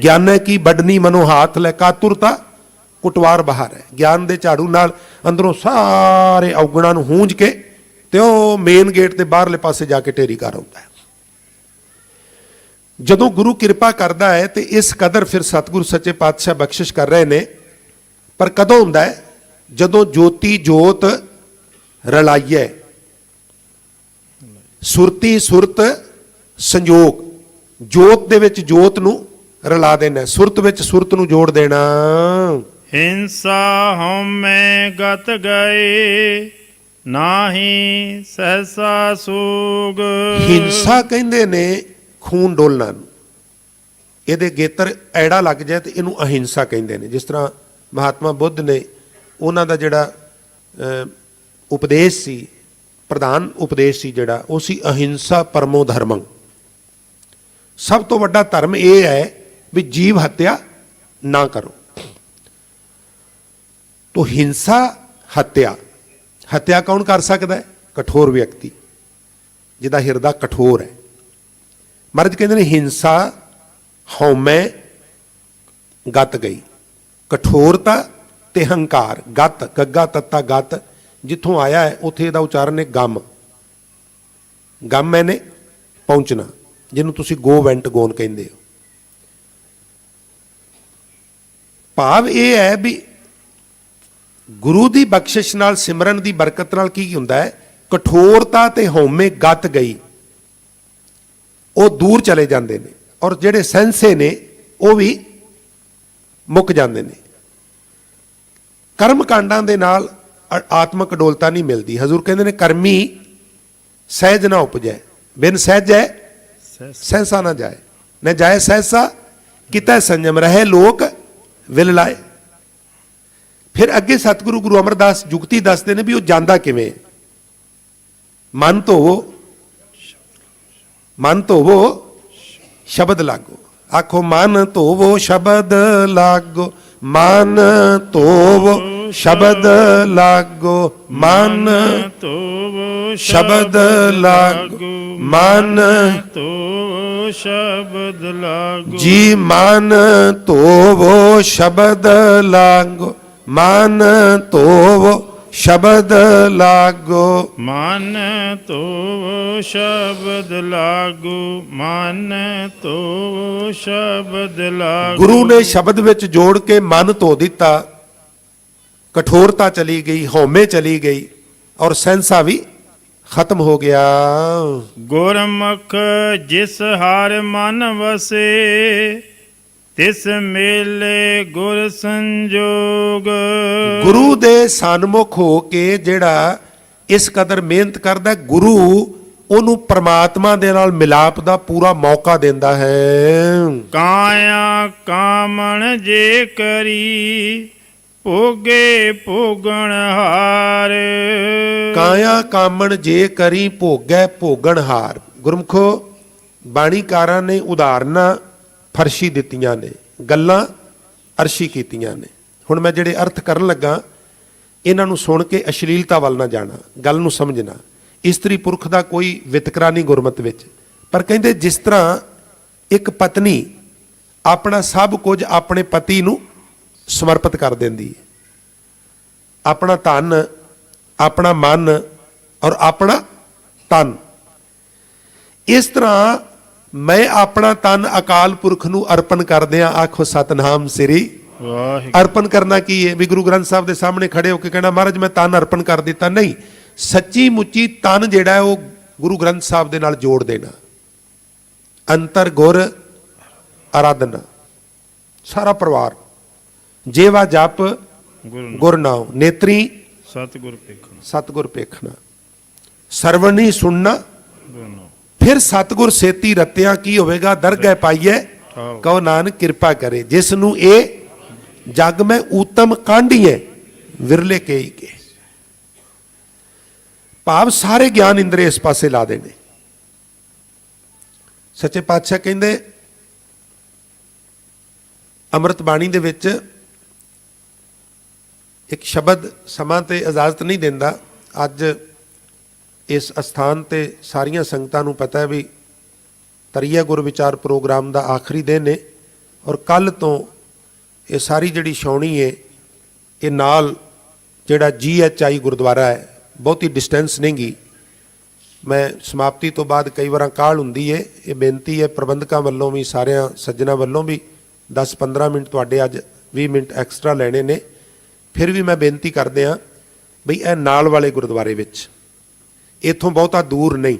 ਗਿਆਨ ਕੀ ਵੱਡਨੀ ਮਨੋ ਹਾਥ ਲੈ ਕਾਤੁਰਤਾ ਕੁਟਵਾਰ ਬਾਹਰ ਹੈ। ਗਿਆਨ ਦੇ ਝਾੜੂ ਨਾਲ ਅੰਦਰੋਂ ਸਾਰੇ ਔਗਣਾਂ ਨੂੰ ਹੂੰਝ ਕੇ ਤੇ ਉਹ ਮੇਨ ਗੇਟ ਦੇ ਬਾਹਰਲੇ ਪਾਸੇ ਜਾ ਕੇ ਢੇਰੀ ਕਰ ਆਉਂਦਾ ਹੈ। ਜਦੋਂ ਗੁਰੂ ਕਿਰਪਾ ਕਰਦਾ ਹੈ ਤੇ ਇਸ ਕਦਰ ਫਿਰ ਸਤਿਗੁਰੂ ਸੱਚੇ ਪਾਤਸ਼ਾਹ ਬਖਸ਼ਿਸ਼ ਕਰ ਰਹੇ ਨੇ। ਪਰ ਕਦੋਂ ਹੁੰਦਾ ਹੈ? ਜਦੋਂ ਜੋਤੀ ਜੋਤ ਰਲਾਈਏ, ਸੁਰਤੀ ਸੁਰਤ ਸੰਜੋਗ। ਜੋਤ ਦੇ ਵਿੱਚ ਜੋਤ ਨੂੰ ਰਲਾ ਦੇਣਾ, ਸੁਰਤ ਵਿੱਚ ਸੁਰਤ ਨੂੰ ਜੋੜ ਦੇਣਾ। ਹਿੰਸਾ ਹਉਮੈ ਗਤ ਗਏ ਨਾਹੀ ਸਹਸਾ ਸੂਗ। ਹਿੰਸਾ ਕਹਿੰਦੇ ਨੇ ਖੂਨ ਡੋਲਣਾ ਨੂੰ। ਇਹਦੇ ਗੇਤਰ ਐੜਾ ਲੱਗ ਜਾਏ ਤੇ ਇਹਨੂੰ ਅਹਿੰਸਾ ਕਹਿੰਦੇ ਨੇ। ਜਿਸ ਤਰ੍ਹਾਂ ਮਹਾਤਮਾ ਬੁੱਧ ਨੇ, ਉਹਨਾਂ ਦਾ ਜਿਹੜਾ ਉਪਦੇਸ਼ ਸੀ, ਪ੍ਰਧਾਨ ਉਪਦੇਸ਼ ਸੀ ਜਿਹੜਾ, ਉਹ ਸੀ ਅਹਿੰਸਾ ਪਰਮੋ ਧਰਮੰ। ਸਭ ਤੋਂ ਵੱਡਾ ਧਰਮ ਇਹ ਹੈ ਵੀ ਜੀਵ ਹੱਤਿਆ ਨਾ ਕਰੋ। ਤੋ ਹਿੰਸਾ ਹੱਤਿਆ, ਹੱਤਿਆ ਕੌਣ ਕਰ ਸਕਦਾ ਹੈ? ਕਠੋਰ ਵਿਅਕਤੀ, ਜਿਹਦਾ ਹਿਰਦਾ ਕਠੋਰ ਹੈ। ਮਹਾਰਾਜ ਕਹਿੰਦੇ ਨੇ ਹਿੰਸਾ ਹਉਮੈ ਗਤ ਗਈ। ਕਠੋਰਤਾ ਤੇ ਹੰਕਾਰ, ਗਤ, ਗੱਗਾ ਤੱਤਾ ਗਤ ਜਿੱਥੋਂ ਆਇਆ ਹੈ ਉੱਥੇ ਇਹਦਾ ਉਚਾਰਨ ਹੈ ਗਮ। ਗਮ ਮੈਨੇ ਪਹੁੰਚਣਾ, ਜਿਹਨੂੰ ਤੁਸੀਂ ਗੋ ਵੈਂਟ ਗੋਨ ਕਹਿੰਦੇ ਹੋ। ਭਾਵ ਇਹ ਹੈ ਵੀ ਗੁਰੂ ਦੀ ਬਖਸ਼ਿਸ਼ ਨਾਲ, ਸਿਮਰਨ ਦੀ ਬਰਕਤ ਨਾਲ ਕੀ ਹੁੰਦਾ ਹੈ? ਕਠੋਰਤਾ ਤੇ ਹਉਮੈ ਗਤ ਗਈ, ਉਹ ਦੂਰ ਚਲੇ ਜਾਂਦੇ ਨੇ। ਔਰ ਜਿਹੜੇ ਸਹਿੰਸੇ ਨੇ ਉਹ ਵੀ ਮੁੱਕ ਜਾਂਦੇ ਨੇ। ਕਰਮ ਕਾਂਡਾਂ ਦੇ ਨਾਲ ਆਤਮਕ ਅਡੋਲਤਾ ਨਹੀਂ ਮਿਲਦੀ। ਹਜ਼ੂਰ ਕਹਿੰਦੇ ਨੇ ਕਰਮੀ ਸਹਿਜ ਨਾ ਉਪਜੈ, ਬਿਨ ਸਹਿਜੈ ਸਹਿਸਾ ਨਾ ਜਾਏ। ਨਾ ਜਾਏ ਸਹਿਸਾ ਕਿਤੈ ਸੰਜਮ ਰਹੇ ਲੋਕ ਵਿਲ ਲਾਏ। ਫਿਰ ਅੱਗੇ ਸਤਿਗੁਰੂ ਗੁਰੂ ਅਮਰਦਾਸ ਜੁਗਤੀ ਦੱਸਦੇ ਨੇ ਵੀ ਉਹ ਜਾਂਦਾ ਕਿਵੇਂ। ਮਨ ਧੋਵੋ, ਮਨ ਧੋਵੋ ਸ਼ਬਦ ਲਾਗੋ। ਆਖੋ ਮਨ ਧੋਵੋ ਸ਼ਬਦ ਲਾਗੋ, ਮਨ ਧੋਵੋ ਸ਼ਬਦ ਲਾਗੋ, ਮਨ ਧੋਵੋ ਸ਼ਬਦ ਲਾਗੋ, ਮਨ ਧੋਵੋ ਸ਼ਬਦ ਲਾਗੋ। ਜੀ ਮਨ ਧੋਵੋ ਸ਼ਬਦ ਲਾਗੋ, ਮਨ ਧੋਵੋ ਸ਼ਬਦ ਲਾਗੋ। ਮਨ ਧੋਵੋ ਸ਼ਬਦ ਲਾਗੋ, ਮਨ ਧੋਵੋ ਸ਼ਬਦ ਲਾਗੋ। ਗੁਰੂ ਨੇ ਸ਼ਬਦ ਵਿੱਚ ਜੋੜ ਕੇ ਮਨ ਧੋ ਦਿੱਤਾ, ਕਠੋਰਤਾ ਚਲੀ ਗਈ, ਹਉਮੈ ਚਲੀ ਗਈ, ਔਰ ਸਹਿੰਸਾ ਵੀ ਖਤਮ ਹੋ ਗਿਆ। ਗੁਰਮੁਖ ਜਿਸ ਹਰਿ ਮਨ ਵਸੇ, ਤਿਸ ਮੇਲੇ ਗੁਰ ਸੰਜੋਗ। ਗੁਰੂ ਦੇ ਸਨਮੁਖ ਹੋ ਕੇ ਜਿਹੜਾ ਇਸ ਕਦਰ ਮਿਹਨਤ ਕਰਦਾ, ਗੁਰੂ ਉਹਨੂੰ ਪ੍ਰਮਾਤਮਾ ਦੇ ਨਾਲ ਮਿਲਾਪ ਦਾ ਪੂਰਾ ਮੌਕਾ ਦਿੰਦਾ ਹੈ। ਕਾਇਆ ਕਾਮਣ ਜੇ ਕਰੀ, ਭੋਗੇ ਭੋਗਣ ਹਾਰ। ਕਾਇਆ ਕਾਮਣ ਜੇ ਕਰੀ, ਭੋਗੈ ਭੋਗਣ ਹਾਰ। ਗੁਰਮੁਖੋ, ਬਾਣੀਕਾਰਾਂ ਨੇ ਉਦਾਹਰਨਾਂ ਫਰਸ਼ੀ ਦਿੱਤੀਆਂ ਨੇ, ਗੱਲਾਂ ਅਰਸ਼ੀ ਕੀਤੀਆਂ ਨੇ। ਹੁਣ ਮੈਂ ਜਿਹੜੇ ਅਰਥ ਕਰਨ ਲੱਗਾ, ਇਹਨਾਂ ਨੂੰ ਸੁਣ ਕੇ ਅਸ਼ਲੀਲਤਾ ਵੱਲ ਨਾ ਜਾਣਾ, ਗੱਲ ਨੂੰ ਸਮਝਣਾ। ਇਸਤਰੀ ਪੁਰਖ ਦਾ ਕੋਈ ਵਿਤਕਰਾ ਨਹੀਂ ਗੁਰਮਤਿ ਵਿੱਚ। ਪਰ ਕਹਿੰਦੇ ਜਿਸ ਤਰ੍ਹਾਂ ਇੱਕ ਪਤਨੀ ਆਪਣਾ ਸਭ ਕੁਝ ਆਪਣੇ ਪਤੀ ਨੂੰ ਸਮਰਪਿਤ ਕਰ ਦਿੰਦੀ ਹੈ। ਆਪਣਾ ਧਨ, ਆਪਣਾ ਮਨ ਔਰ ਆਪਣਾ ਤਨ। ਇਸ ਤਰ੍ਹਾਂ ਮੈਂ ਆਪਣਾ ਤਨ ਅਕਾਲ ਪੁਰਖ ਨੂੰ ਅਰਪਣ ਕਰਦਿਆਂ ਆਖੋ ਸਤਨਾਮ ਸ੍ਰੀ ਵਾਹਿਗੁਰੂ। ਅਰਪਣ ਕਰਨਾ ਕੀ ਹੈ? ਵੀ ਗੁਰੂ ਗ੍ਰੰਥ ਸਾਹਿਬ ਦੇ ਸਾਹਮਣੇ ਖੜੇ ਹੋ ਕੇ ਕਹਿਣਾ ਮਹਾਰਾਜ ਮੈਂ ਤਨ ਅਰਪਣ ਕਰ ਦਿੱਤਾ, ਨਹੀਂ। ਸੱਚੀ ਮੁੱਚੀ ਤਨ ਜਿਹੜਾ ਹੈ ਉਹ ਗੁਰੂ ਗ੍ਰੰਥ ਸਾਹਿਬ ਦੇ ਨਾਲ ਜੋੜ ਦੇਣਾ। ਅੰਤਰ ਗੁਰ ਆਰਾਧਨਾ, ਸਾਰਾ ਪਰਿਵਾਰ। ਜੇਵਾ ਜਪ ਗੁਰ ਨਾਉ, ਨੇਤਰੀ ਸਤਿਗੁਰ ਪੇਖਣਾ, ਸਤਿਗੁਰ ਪੇਖਣਾ, ਸਰਵਣੀ ਸੁਣਨਾ ਗੁਰ ਨਾਮ। ਫਿਰ ਸਤਿਗੁਰ ਸੇਤੀ ਰਤਿਆ ਕੀ ਹੋਵੇਗਾ? ਦਰਗਹਿ ਪਾਈਐ ਠਾਉ। ਕਹੋ ਨਾਨਕ ਕਿਰਪਾ ਕਰੇ, ਜਿਸ ਨੂੰ ਇਹ ਜਗ ਮੈਂ ਊਤਮ ਕਾਂਢੀਐ ਵਿਰਲੇ ਕੇਈ ਕੇ। ਭਾਵ ਸਾਰੇ ਗਿਆਨ ਇੰਦਰੀ ਇਸ ਪਾਸੇ ਲਾ ਦੇਣੇ। ਸੱਚੇ ਪਾਤਸ਼ਾਹ ਕਹਿੰਦੇ ਅੰਮ੍ਰਿਤ ਬਾਣੀ ਦੇ ਵਿੱਚ ਇੱਕ ਸ਼ਬਦ ਸਮਾਂ ਤੇ ਇਜਾਜ਼ਤ ਨਹੀਂ ਦਿੰਦਾ। ਅੱਜ ਇਸ ਅਸਥਾਨ ਤੇ ਸਾਰੀਆਂ ਸੰਗਤਾਂ ਨੂੰ ਪਤਾ ਹੈ ਵੀ ਤਰੀਆ ਗੁਰ ਵਿਚਾਰ ਪ੍ਰੋਗਰਾਮ ਦਾ ਆਖਰੀ ਦਿਨ ਹੈ ਔਰ ਕੱਲ ਤੋਂ ਇਹ ਸਾਰੀ ਜਿਹੜੀ ਛਾਉਣੀ ਹੈ ਇਹ ਨਾਲ ਜਿਹੜਾ GHI ਗੁਰਦੁਆਰਾ ਹੈ, ਬਹੁਤੀ ਡਿਸਟੈਂਸ ਨਹੀਂ ਗੀ। ਮੈਂ ਸਮਾਪਤੀ ਤੋਂ ਬਾਅਦ ਕਈ ਵਾਰਾਂ ਕਾਹਲ ਹੁੰਦੀ ਹੈ, ਇਹ ਬੇਨਤੀ ਹੈ ਪ੍ਰਬੰਧਕਾਂ ਵੱਲੋਂ ਵੀ, ਸਾਰਿਆਂ ਸੱਜਣਾਂ ਵੱਲੋਂ ਵੀ 10-15 ਮਿੰਟ ਤੁਹਾਡੇ ਅੱਜ 20 ਮਿੰਟ ਐਕਸਟਰਾ ਲੈਣੇ ਨੇ। ਫਿਰ ਵੀ ਮੈਂ ਬੇਨਤੀ ਕਰਦੇ ਹਾਂ ਬਈ ਇਹ ਨਾਲ ਵਾਲੇ ਗੁਰਦੁਆਰੇ ਵਿੱਚ, ਇੱਥੋਂ ਬਹੁਤਾ ਦੂਰ ਨਹੀਂ।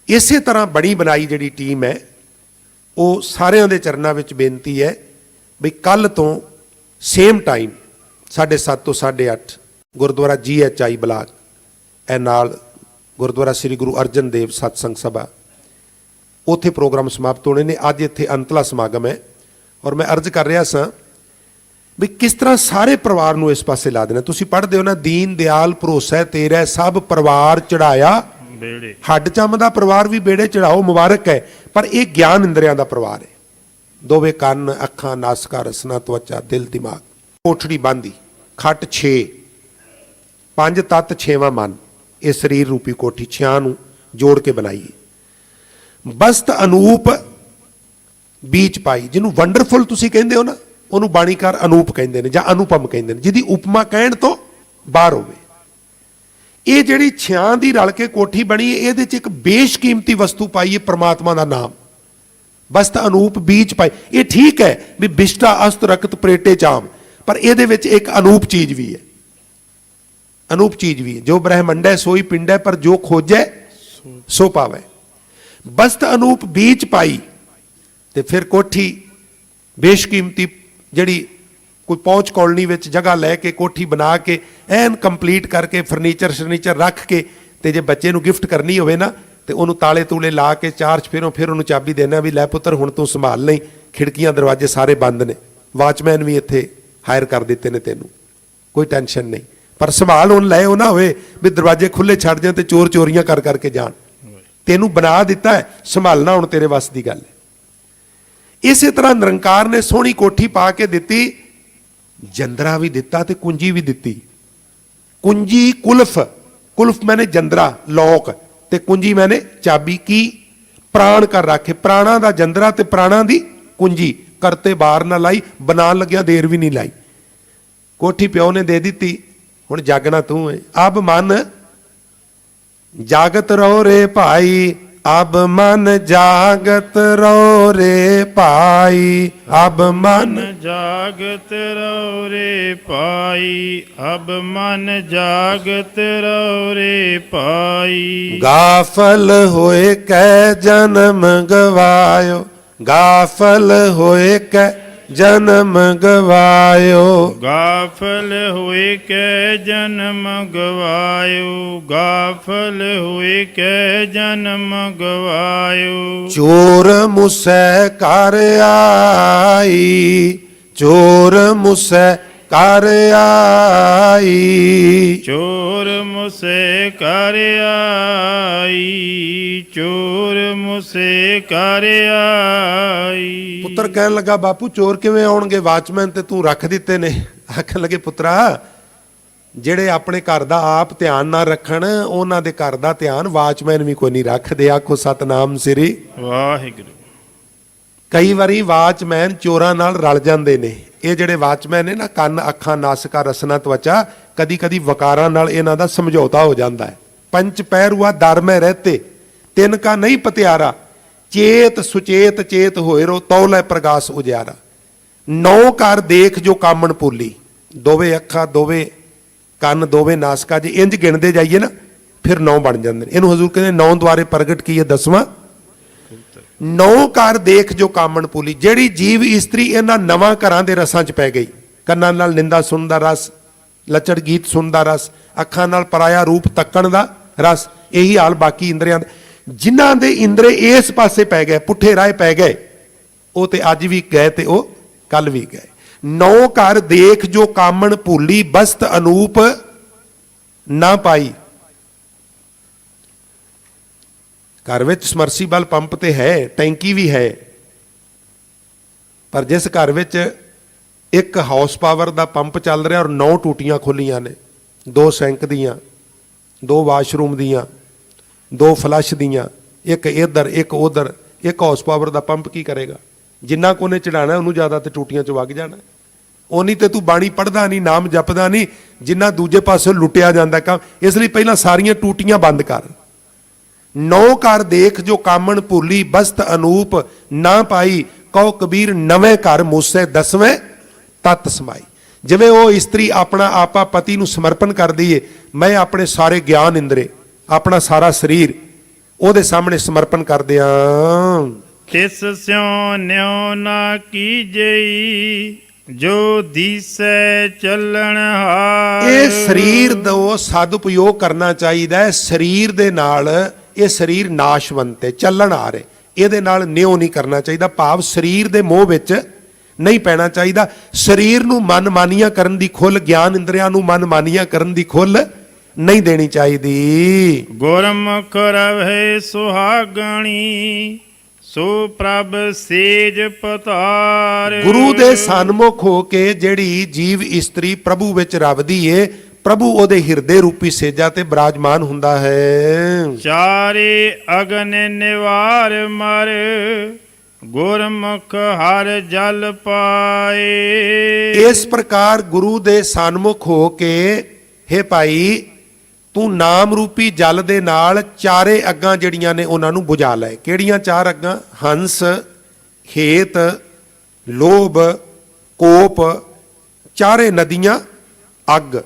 ਇਸੇ ਤਰ੍ਹਾਂ ਬਣੀ ਬਣਾਈ ਜਿਹੜੀ ਟੀਮ ਹੈ ਉਹ ਸਾਰਿਆਂ ਦੇ ਚਰਨਾਂ ਵਿੱਚ ਬੇਨਤੀ ਹੈ ਬਈ ਕੱਲ ਤੋਂ ਸੇਮ ਟਾਈਮ 7:30 ਤੋਂ 8:30 ਗੁਰਦੁਆਰਾ GHI ਬਲਾਕ, ਇਹ ਨਾਲ ਗੁਰਦੁਆਰਾ ਸ੍ਰੀ ਗੁਰੂ ਅਰਜਨ ਦੇਵ ਸਤਸੰਗ ਸਭਾ, ਉੱਥੇ ਪ੍ਰੋਗਰਾਮ ਸਮਾਪਤ ਹੋਣੇ ਨੇ। ਅੱਜ ਇੱਥੇ ਅੰਤਲਾ ਸਮਾਗਮ ਹੈ ਔਰ ਮੈਂ ਅਰਜ਼ ਕਰ ਰਿਹਾ ਸਾਂ ਵੀ ਕਿਸ ਤਰ੍ਹਾਂ ਸਾਰੇ ਪਰਿਵਾਰ ਨੂੰ ਇਸ ਪਾਸੇ ਲਾ ਦੇਣਾ। ਤੁਸੀਂ ਪੜ੍ਹਦੇ ਹੋ ਨਾ, ਦੀਨ ਦਿਆਲ ਭਰੋਸਾ ਤੇਰਾ ਸਭ ਪਰਿਵਾਰ ਚੜਾਇਆ ਬੇੜੇ। ਹੱਡ ਚੰਮ ਦਾ ਪਰਿਵਾਰ ਵੀ ਬੇੜੇ ਚੜਾਓ, ਮੁਬਾਰਕ ਹੈ। ਪਰ ਇਹ ਗਿਆਨ ਇੰਦਰੀਆਂ ਦਾ ਪਰਿਵਾਰ ਹੈ। ਦੋਵੇਂ ਕੰਨ, ਅੱਖਾਂ, ਨਾਸਕਾ, ਰਸਨਾ, ਤਵਚਾ, ਦਿਲ, ਦਿਮਾਗ। ਕੋਠੜੀ ਬਾਂਦੀ, ਖੱਟ 6, 5 ਤੱਤ 6ਵਾਂ ਮਨ, ਇਹ ਸਰੀਰ ਰੂਪੀ ਕੋਠੀ 6 ਨੂੰ ਜੋੜ ਕੇ ਬਣਾਈ। ਬਸਤ ਅਨੂਪ ਬੀਚ ਪਾਈ, ਜਿਹਨੂੰ ਵੰਡਰਫੁਲ ਤੁਸੀਂ ਕਹਿੰਦੇ ਹੋ ਨਾ, ਉਹਨੂੰ ਬਾਣੀਕਾਰ ਅਨੂਪ ਕਹਿੰਦੇ ਨੇ ਜਾਂ ਅਨੁਪਮ ਕਹਿੰਦੇ ਨੇ, ਜਿਹਦੀ ਉਪਮਾ ਕਹਿਣ ਤੋਂ ਬਾਹਰ ਹੋਵੇ। ਇਹ ਜਿਹੜੀ 6 ਦੀ ਰਲ ਕੇ ਕੋਠੀ ਬਣੀ ਹੈ, ਇਹਦੇ 'ਚ ਇੱਕ ਬੇਸ਼ਕੀਮਤੀ ਵਸਤੂ ਪਾਈ ਹੈ, ਪ੍ਰਮਾਤਮਾ ਦਾ ਨਾਮ। ਬਸਤ ਅਨੂਪ ਬੀਚ ਪਾਈ, ਇਹ ਠੀਕ ਹੈ ਵੀ ਬਿਸ਼ਟਾ ਅਸਤ ਰਕਤ ਪ੍ਰੇਟੇ ਚਾਮ, ਪਰ ਇਹਦੇ ਵਿੱਚ ਇੱਕ ਅਨੂਪ ਚੀਜ਼ ਵੀ ਹੈ। ਅਨੂਪ ਚੀਜ਼ ਵੀ ਹੈ। ਜੋ ਬ੍ਰਹਮੰਡ ਹੈ ਸੋਈ ਪਿੰਡ ਹੈ, ਪਰ ਜੋ ਖੋਜੈ ਸੋ ਪਾਵੈ। ਬਸਤ ਅਨੂਪ ਬੀਚ ਪਾਈ ਤੇ ਫਿਰ ਕੋਠੀ ਬੇਸ਼ਕੀਮਤੀ ਜਿਹੜੀ ਕੋਈ ਪਹੁੰਚ ਕਾਲੋਨੀ ਵਿੱਚ ਜਗ੍ਹਾ ਲੈ ਕੇ ਕੋਠੀ ਬਣਾ ਕੇ ਐਨ ਕੰਪਲੀਟ ਕਰਕੇ ਫਰਨੀਚਰ ਰੱਖ ਕੇ, ਤੇ ਜੇ ਬੱਚੇ ਨੂੰ ਗਿਫਟ ਕਰਨੀ ਹੋਵੇ ਨਾ ਤੇ ਉਹਨੂੰ ਤਾਲੇ ਤੂਲੇ ਲਾ ਕੇ ਚਾਰ ਚਫੇਰੋਂ ਫਿਰ ਉਹਨੂੰ ਚਾਬੀ ਦੇਣਾ ਵੀ ਲੈ ਪੁੱਤਰ ਹੁਣ ਤੂੰ ਸੰਭਾਲ ਲਈ, ਖਿੜਕੀਆਂ ਦਰਵਾਜ਼ੇ ਸਾਰੇ ਬੰਦ ਨੇ, ਵਾਚਮੈਨ ਵੀ ਇੱਥੇ ਹਾਇਰ ਕਰ ਦਿੱਤੇ ਨੇ, ਤੈਨੂੰ ਕੋਈ ਟੈਨਸ਼ਨ ਨਹੀਂ। ਪਰ ਸੰਭਾਲ ਹੁਣ ਲੈ ਉਹ ਨਾ ਹੋਵੇ ਵੀ ਦਰਵਾਜ਼ੇ ਖੁੱਲੇ ਛੱਡ ਜਾਣ ਤੇ ਚੋਰ ਚੋਰੀਆਂ ਕਰ ਕਰਕੇ ਜਾਣ। ਤੈਨੂੰ ਬਣਾ ਦਿੱਤਾ ਹੈ, ਸੰਭਾਲਣਾ ਹੁਣ ਤੇਰੇ ਵੱਸ ਦੀ ਗੱਲ ਹੈ। ਇਸੇ ਤਰ੍ਹਾਂ ਨਿਰੰਕਾਰ ਨੇ ਸੋਹਣੀ ਕੋਠੀ ਪਾ ਕੇ ਦਿੱਤੀ, ਜੰਦਰਾ ਵੀ ਦਿੱਤਾ ਤੇ ਕੁੰਜੀ ਵੀ ਦਿੱਤੀ। ਕੁੰਜੀ ਕੁਲਫ, ਕੁਲਫ ਮੈਨੇ ਜੰਦਰਾ ਲੋਕ, ਤੇ ਕੁੰਜੀ ਮੈਨੇ ਚਾਬੀ। ਕੀ ਪ੍ਰਾਣ ਕਰ ਰੱਖੇ, ਪ੍ਰਾਣਾ ਦਾ ਜੰਦਰਾ ਤੇ ਪ੍ਰਾਣਾ ਦੀ ਕੁੰਜੀ। ਕਰਤੇ ਬਾਹਰ ਨਾ ਲਾਈ, ਬਣਾਉਣ ਲੱਗਿਆ ਦੇਰ ਵੀ ਨਹੀਂ ਲਾਈ। ਕੋਠੀ ਪਿਓ ਨੇ ਦੇ ਦਿੱਤੀ, ਹੁਣ ਜਾਗਣਾ ਤੂੰ ਹੈ। ਅਬ ਮਨ ਜਾਗਤ ਰਹੋ ਰੇ ਭਾਈ, ਅਬ ਮਨ ਜਾਗਤ ਰਹੋ ਰੇ ਭਾਈ, ਅਬ ਮਨ ਜਾਗਤ ਰਹੋ ਰੇ ਭਾਈ, ਅਬ ਮਨ ਜਾਗਤ ਰਹੋ ਰੇ ਭਾਈ। ਗਾਫਲ ਹੋਏ ਕੈ ਜਨਮ ਗਵਾਇਓ, ਗਾਫਲ ਹੋਏ ਕੈ ਜਨਮ ਗਵਾਇਓ। ਗਾਫਲ ਹੋਏ ਕੈ ਜਨਮ ਗਵਾਇਓ, ਗਾਫਲ ਹੋਏ ਕੈ ਜਨਮ ਗਵਾਇਓ। ਚੋਰ ਮੁਸੈ ਕਰ ਆਈ, ਚੋਰ ਮੁਸੈ ਕਰ ਆਈ, ਚੋਰ ਮੁਸੇ ਕਰ ਆਈ, ਚੋਰ ਮੁਸੇ ਕਰ ਆਈ। ਪੁੱਤਰ ਕਹਿਣ ਲੱਗਾ ਬਾਪੂ ਚੋਰ ਕਿਵੇਂ ਆਉਣਗੇ, ਵਾਚਮੈਨ ਤੇ ਤੂੰ ਰੱਖ ਦਿੱਤੇ ਨੇ। ਆਖਣ ਲੱਗੇ ਪੁੱਤਰਾ ਜਿਹੜੇ ਆਪਣੇ ਘਰ ਦਾ ਆਪ ਧਿਆਨ ਨਾ ਰੱਖਣ, ਉਹਨਾਂ ਦੇ ਘਰ ਦਾ ਧਿਆਨ ਵਾਚਮੈਨ ਵੀ ਕੋਈ ਨਹੀਂ ਰੱਖਦੇ। ਆਖੋ ਸਤਨਾਮ ਸ੍ਰੀ ਵਾਹਿਗੁਰੂ। ਕਈ ਵਾਰੀ ਵਾਚਮੈਨ ਚੋਰਾਂ ਨਾਲ ਰਲ ਜਾਂਦੇ ਨੇ, ਇਹ ਜਿਹੜੇ ਵਾਚਮੈਨ ਨੇ ਨਾ, ਕੰਨ ਅੱਖਾਂ ਨਾਸਿਕਾ ਰਸਨਾ ਤਵਚਾ, ਕਦੀ ਕਦੀ ਵਕਾਰਾਂ ਨਾਲ ਇਹਨਾਂ ਦਾ ਸਮਝੌਤਾ ਹੋ ਜਾਂਦਾ ਹੈ। ਪੰਚ ਪਹਿਰੂਆ ਦਰ ਮੈਂ ਰਹਤੇ, ਤਿੰਨ ਕਾ ਨਹੀਂ ਪਤਿਆਰਾ, ਚੇਤ ਸੁਚੇਤ ਚੇਤ ਹੋਏ ਰੋ, ਤੌਲੇ ਪ੍ਰਗਾਸ ਉਜਿਆਰਾ। ਨੌ ਘਰ ਦੇਖ ਜੋ ਕਾਮਣ ਭੁੱਲੀ, ਦੋਵੇਂ ਅੱਖਾਂ ਦੋਵੇਂ ਕੰਨ ਦੋਵੇਂ ਨਾਸਕਾ, ਜੇ ਇੰਜ ਗਿਣਦੇ ਜਾਈਏ ਨਾ ਫਿਰ 9 ਬਣ ਜਾਂਦੇ ਨੇ। ਇਹਨੂੰ ਹਜ਼ੂਰ ਕਹਿੰਦੇ 9 ਦੁਆਰੇ ਪ੍ਰਗਟ ਕੀਏ 10ਵਾਂ। 9 ਘਰ ਦੇਖ ਜੋ ਕਾਮਣ ਭੁੱਲੀ, ਜਿਹੜੀ ਜੀਵ ਇਸਤਰੀ ਇਹਨਾਂ ਨਵਾਂ ਘਰਾਂ ਦੇ ਰਸਾਂ 'ਚ ਪੈ ਗਈ, ਕੰਨਾਂ ਨਾਲ ਨਿੰਦਾ ਸੁਣਨ ਦਾ ਰਸ, ਲੱਚੜ ਗੀਤ ਸੁਣਨ ਦਾ ਰਸ, ਅੱਖਾਂ ਨਾਲ ਪਰਾਇਆ ਰੂਪ ਤੱਕਣ ਦਾ ਰਸ, ਇਹੀ ਹਾਲ ਬਾਕੀ ਇੰਦਰੀਆਂ ਦਾ। ਜਿਨ੍ਹਾਂ ਦੇ ਇੰਦਰੇ ਇਸ ਪਾਸੇ ਪੈ ਗਏ, ਪੁੱਠੇ ਰਾਹ ਪੈ ਗਏ, ਉਹ ਤੇ ਅੱਜ ਵੀ ਗਏ ਤੇ ਉਹ ਕੱਲ ਵੀ ਗਏ। 9 ਘਰ ਦੇਖ ਜੋ ਕਾਮਣ ਭੁੱਲੀ, ਬਸਤ ਅਨੂਪ ਨਾ ਪਾਈ। ਘਰ ਵਿੱਚ ਸਮਰਸੀਬਲ ਪੰਪ ਤੇ ਹੈ, ਟੈਂਕੀ ਵੀ ਹੈ, ਪਰ ਜਿਸ ਘਰ ਵਿੱਚ 1 ਹਾਊਸ ਪਾਵਰ ਦਾ ਪੰਪ ਚੱਲ ਰਿਹਾ ਔਰ 9 ਟੂਟੀਆਂ ਖੁੱਲੀਆਂ ਨੇ, 2 ਸਿੰਕ ਦੀਆਂ, 2 ਵਾਸ਼ਰੂਮ ਦੀਆਂ, 2 ਫਲਸ਼ ਦੀਆਂ, ਇੱਕ ਇੱਧਰ ਇੱਕ ਉਧਰ, 1 ਹਾਊਸ ਪਾਵਰ ਦਾ ਪੰਪ ਕੀ ਕਰੇਗਾ? ਜਿੰਨਾ ਕੋ ਨੇ ਚੜਾਣਾ ਉਹਨੂੰ ਜ਼ਿਆਦਾ ਤੇ ਟੂਟੀਆਂ 'ਚ ਵਗ ਜਾਣਾ। ਉਨੀ ਤੇ ਤੂੰ ਬਾਣੀ ਪੜ੍ਹਦਾ ਨਹੀਂ, ਨਾਮ ਜਪਦਾ ਨਹੀਂ, ਜਿੰਨਾ ਦੂਜੇ ਪਾਸੇ ਲੁੱਟਿਆ ਜਾਂਦਾ ਕੰਮ। ਇਸ ਲਈ ਪਹਿਲਾਂ ਸਾਰੀਆਂ ਟੂਟੀਆਂ ਬੰਦ ਕਰ। 9 ਘਰ ਦੇਖ ਜੋ ਕਾਮਣ ਭੁੱਲੀ, ਬਸਤ ਅਨੂਪ ਨਾ ਪਾਈ, ਕਹੋ ਕਬੀਰ ਨਵੇਂ ਘਰ ਮੂਸੇ 10ਵੇਂ ਤਤ ਸਮਾਈ। ਜਿਵੇਂ ਉਹ ਇਸਤਰੀ ਆਪਣਾ ਆਪਾ ਪਤੀ ਨੂੰ ਸਮਰਪਣ ਕਰਦੀ ਏ, ਮੈਂ ਆਪਣੇ ਸਾਰੇ ਗਿਆਨ ਇੰਦਰੇ, ਆਪਣਾ ਸਾਰਾ ਸਰੀਰ ਉਹਦੇ ਸਾਹਮਣੇ ਸਮਰਪਣ ਕਰ ਦਿਆਂ। ਤਿਸ ਸਿਉ ਨਿਉ ਨਾ ਕੀਜਈ, ਜੋ ਦੀਸੈ ਚੱਲਣ ਹਾਰ। ਇਹ ਸਰੀਰ ਦਾ ਸਦਉਪਯੋਗ ਕਰਨਾ ਚਾਹੀਦਾ ਹੈ। ਸਰੀਰ ਦੇ ਨਾਲ, ਇਹ ਸਰੀਰ ਨਾਸ਼ਵੰਤ ਹੈ, ਚੱਲਣ ਆ ਰਹੇ, ਇਹਦੇ ਨਾਲ ਨਿਉ ਨਹੀਂ ਕਰਨਾ ਚਾਹੀਦਾ। ਭਾਵ ਸਰੀਰ ਦੇ ਮੋਹ ਵਿੱਚ ਨਹੀਂ ਪੈਣਾ ਚਾਹੀਦਾ। ਸਰੀਰ ਨੂੰ ਮਨਮਾਨੀਆਂ ਕਰਨ ਦੀ ਖੁੱਲ੍ਹ, ਗਿਆਨ ਇੰਦਰੀਆਂ ਨੂੰ ਮਨਮਾਨੀਆਂ ਕਰਨ ਦੀ ਖੁੱਲ੍ਹ ਨਹੀਂ ਦੇਣੀ ਚਾਹੀਦੀ। ਗੁਰਮੁਖ ਰਵੈ ਸੁਹਾਗਣੀ, ਸੋ ਪ੍ਰਭ ਸੇਜ ਪਤਾਰ। ਗੁਰੂ ਦੇ ਸਨਮੁਖ ਹੋ ਕੇ ਜਿਹੜੀ ਜੀਵ ਇਸਤਰੀ ਪ੍ਰਭੂ ਵਿੱਚ ਰਵਦੀ ਏ, ਪ੍ਰਭੂ ਉਹਦੇ ਹਿਰਦੇ ਰੂਪੀ ਸੇਜਾ ਤੇ ਬਿਰਾਜਮਾਨ ਹੁੰਦਾ ਹੈ। ਚਾਰੇ ਅਗਨ ਨਿਵਾਰ ਮਰ, ਗੁਰਮੁਖ ਹਰ ਜਲ ਪਾਏ। ਇਸ ਪ੍ਰਕਾਰ ਗੁਰੂ ਦੇ ਸਨਮੁਖ ਹੋ ਕੇ, ਹੇ ਭਾਈ ਤੂੰ ਨਾਮ ਰੂਪੀ ਜਲ ਦੇ ਨਾਲ ਚਾਰੇ ਅੱਗਾਂ ਜਿਹੜੀਆਂ ਨੇ ਉਹਨਾਂ ਨੂੰ ਬੁਝਾ ਲੈ। ਕਿਹੜੀਆਂ 4 ਅੱਗਾਂ? ਹੰਸ, ਹੇਤ, ਲੋਭ, ਕੋਪ, ਚਾਰੇ ਨਦੀਆਂ ਅੱਗ।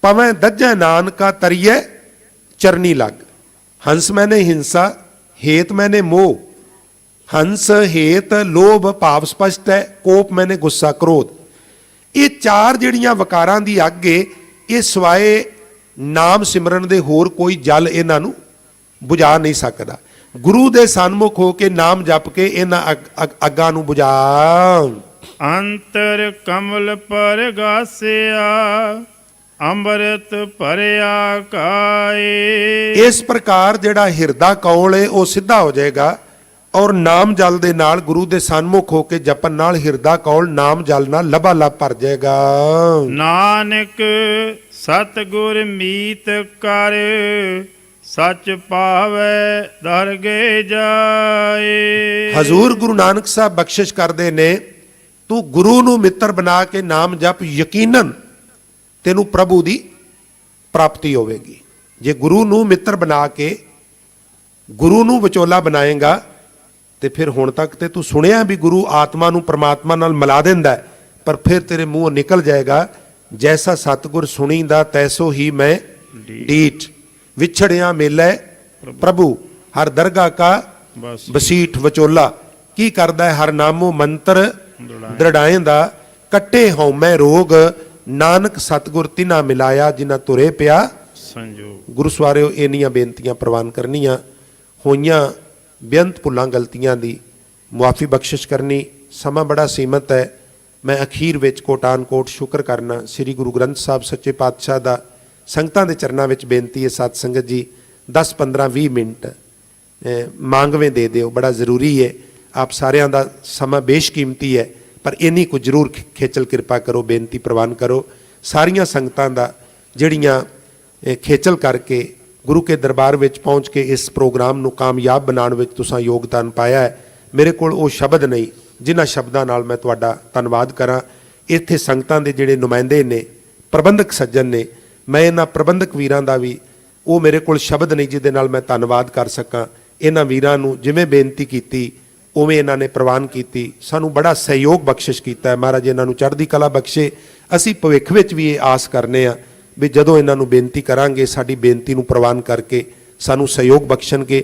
ਪਵੇਂ ਦੱਜੈ ਨਾਨਕਾ ਤਰੀਏ ਚਰਨੀ ਲੱਗ। ਹੰਸ ਮੈਨੇ ਹਿੰਸਾ, ਹੇਤ ਮੈਨੇ ਮੋਹ। ਹੰਸ, ਹੇਤ, ਲੋਭ ਭਾਵ ਸਪਸ਼ਟ ਹੈ, ਕੋਪ ਮੈਨੇ ਗੁੱਸਾ, ਕ੍ਰੋਧ। ਇਹ 4 ਜਿਹੜੀਆਂ ਵਕਾਰਾਂ ਦੀ ਅੱਗ ਏ, ਇਹ ਸਿਵਾਏ ਨਾਮ ਸਿਮਰਨ ਦੇ ਹੋਰ ਕੋਈ ਜਲ ਇਹਨਾਂ ਨੂੰ ਬੁਝਾ ਨਹੀਂ ਸਕਦਾ। ਗੁਰੂ ਦੇ ਸਨਮੁਖ ਹੋ ਕੇ ਨਾਮ ਜਪ ਕੇ ਇਹਨਾਂ ਅੱਗਾਂ ਨੂੰ ਬੁਝਾ। ਅੰਤਰ ਕਮਲ ਪਰਗਾਸਿਆ, ਅੰਮ੍ਰਿਤ ਭਰਿਆ ਕਾਏ। ਇਸ ਪ੍ਰਕਾਰ ਜਿਹੜਾ ਹਿਰਦਾ ਕੌਲ ਹੈ ਉਹ ਸਿੱਧਾ ਹੋ ਜਾਏਗਾ, ਔਰ ਨਾਮ ਜਲ ਦੇ ਨਾਲ ਗੁਰੂ ਦੇ ਸਨਮੁਖ ਹੋ ਕੇ ਜਪਨ ਨਾਲ ਹਿਰਦਾ ਕੌਲ ਨਾਮ ਜਲ ਨਾਲ ਲਬਾ ਲਬ ਭਰ ਜਾਏਗਾ। ਨਾਨਕ ਸਤਿਗੁਰ ਮੀਤ ਕਰ, ਸੱਚ ਪਾਵੈ ਦਰਗੇ ਜਾਏ। ਹਜ਼ੂਰ ਗੁਰੂ ਨਾਨਕ ਸਾਹਿਬ ਬਖਸ਼ਿਸ਼ ਕਰਦੇ ਨੇ, ਤੂੰ ਗੁਰੂ ਨੂੰ ਮਿੱਤਰ ਬਣਾ ਕੇ ਨਾਮ ਜਪ, ਯਕੀਨਨ ਤੈਨੂੰ ਪ੍ਰਭੂ ਦੀ ਪ੍ਰਾਪਤੀ ਹੋਵੇਗੀ। ਜੇ ਗੁਰੂ ਨੂੰ ਮਿੱਤਰ ਬਣਾ ਕੇ ਗੁਰੂ ਨੂੰ ਵਿਚੋਲਾ ਬਣਾਏਗਾ ਤੇ ਫਿਰ ਹੁਣ ਤੱਕ ਤੇ ਤੂੰ ਸੁਣਿਆ ਵੀ ਗੁਰੂ ਆਤਮਾ ਨੂੰ ਪਰਮਾਤਮਾ ਨਾਲ ਮਿਲਾ ਦਿੰਦਾ, ਪਰ ਫਿਰ ਤੇਰੇ ਮੂੰਹੋਂ ਨਿਕਲ ਜਾਏਗਾ, ਜੈਸਾ ਸਤਿਗੁਰ ਸੁਣੀਂਦਾ ਤੈਸੋ ਹੀ ਮੈਂ ਡੀਠ। ਵਿਛੜਿਆ ਮੇਲੇ ਪ੍ਰਭੂ, ਹਰ ਦਰਗਾਹ ਕਾ ਬਸੀਠ ਵਿਚੋਲਾ। ਕੀ ਕਰਦਾ ਹੈ? ਹਰ ਨਾਮੋ ਮੰਤਰ ਦ੍ਰਿੜਾਏਂਦਾ, ਕੱਟੇ ਹਉਮੈ ਰੋਗ, ਨਾਨਕ ਸਤਿਗੁਰ ਤਿਨਾ ਮਿਲਾਇਆ, ਜਿਨ੍ਹਾਂ ਤੁਰੇ ਪਿਆ ਸੰਜੋਗ। ਗੁਰੂ ਸਵਾਰਿਓ ਇੰਨੀਆਂ ਬੇਨਤੀਆਂ ਪ੍ਰਵਾਨ ਕਰਨੀਆਂ, ਹੋਈਆਂ ਬੇਅੰਤ ਭੁੱਲਾਂ ਗਲਤੀਆਂ ਦੀ ਮੁਆਫੀ ਬਖਸ਼ਿਸ਼ ਕਰਨੀ। ਸਮਾਂ ਬੜਾ ਸੀਮਤ ਹੈ। ਮੈਂ ਅਖੀਰ ਵਿੱਚ ਕੋਟਾਨ ਕੋਟ ਸ਼ੁਕਰ ਕਰਨਾ ਸ੍ਰੀ ਗੁਰੂ ਗ੍ਰੰਥ ਸਾਹਿਬ ਸੱਚੇ ਪਾਤਸ਼ਾਹ ਦਾ। ਸੰਗਤਾਂ ਦੇ ਚਰਨਾਂ ਵਿੱਚ ਬੇਨਤੀ ਹੈ, ਸਤ ਸੰਗਤ ਜੀ 10 15 20 ਮਿੰਟ ਮੰਗਵੇਂ ਦੇ ਦਿਓ, ਬੜਾ ਜ਼ਰੂਰੀ ਹੈ। ਆਪ ਸਾਰਿਆਂ ਦਾ ਸਮਾਂ ਬੇਸ਼ਕੀਮਤੀ ਹੈ, ਪਰ ਇੰਨੀ ਕੁ ਜ਼ਰੂਰ ਖੇਚਲ ਕਿਰਪਾ ਕਰੋ, ਬੇਨਤੀ ਪ੍ਰਵਾਨ ਕਰੋ। ਸਾਰੀਆਂ ਸੰਗਤਾਂ ਦਾ ਜਿਹੜੀਆਂ ਖੇਚਲ ਕਰਕੇ ਗੁਰੂ ਕੇ ਦਰਬਾਰ ਵਿੱਚ ਪਹੁੰਚ ਕੇ ਇਸ ਪ੍ਰੋਗਰਾਮ ਨੂੰ ਕਾਮਯਾਬ ਬਣਾਉਣ ਵਿੱਚ ਤੁਸੀਂ ਯੋਗਦਾਨ ਪਾਇਆ ਹੈ, ਮੇਰੇ ਕੋਲ ਉਹ ਸ਼ਬਦ ਨਹੀਂ ਜਿਨ੍ਹਾਂ ਸ਼ਬਦਾਂ ਨਾਲ ਮੈਂ ਤੁਹਾਡਾ ਧੰਨਵਾਦ ਕਰਾਂ। ਇੱਥੇ ਸੰਗਤਾਂ ਦੇ ਜਿਹੜੇ ਨੁਮਾਇੰਦੇ ਨੇ, ਪ੍ਰਬੰਧਕ ਸੱਜਣ ਨੇ, ਮੈਂ ਇਹਨਾਂ ਪ੍ਰਬੰਧਕ ਵੀਰਾਂ ਦਾ ਵੀ, ਉਹ ਮੇਰੇ ਕੋਲ ਸ਼ਬਦ ਨਹੀਂ ਜਿਹਦੇ ਨਾਲ ਮੈਂ ਧੰਨਵਾਦ ਕਰ ਸਕਾਂ। ਇਹਨਾਂ ਵੀਰਾਂ ਨੂੰ ਜਿਵੇਂ ਬੇਨਤੀ ਕੀਤੀ ਉਵੇਂ ਇਹਨਾਂ ਨੇ ਪ੍ਰਵਾਨ ਕੀਤੀ, ਸਾਨੂੰ ਬੜਾ ਸਹਿਯੋਗ ਬਖਸ਼ਿਸ਼ ਕੀਤਾ ਹੈ। ਮਹਾਰਾਜ ਇਹਨਾਂ ਨੂੰ ਚੜ੍ਹਦੀ ਕਲਾ ਬਖਸ਼ੇ। ਅਸੀਂ ਭਵਿੱਖ ਵਿੱਚ ਵੀ ਇਹ ਆਸ ਕਰਨੇ ਆ ਵੀ ਜਦੋਂ ਇਹਨਾਂ ਨੂੰ ਬੇਨਤੀ ਕਰਾਂਗੇ, ਸਾਡੀ ਬੇਨਤੀ ਨੂੰ ਪ੍ਰਵਾਨ ਕਰਕੇ ਸਾਨੂੰ ਸਹਿਯੋਗ ਬਖਸ਼ਣਗੇ।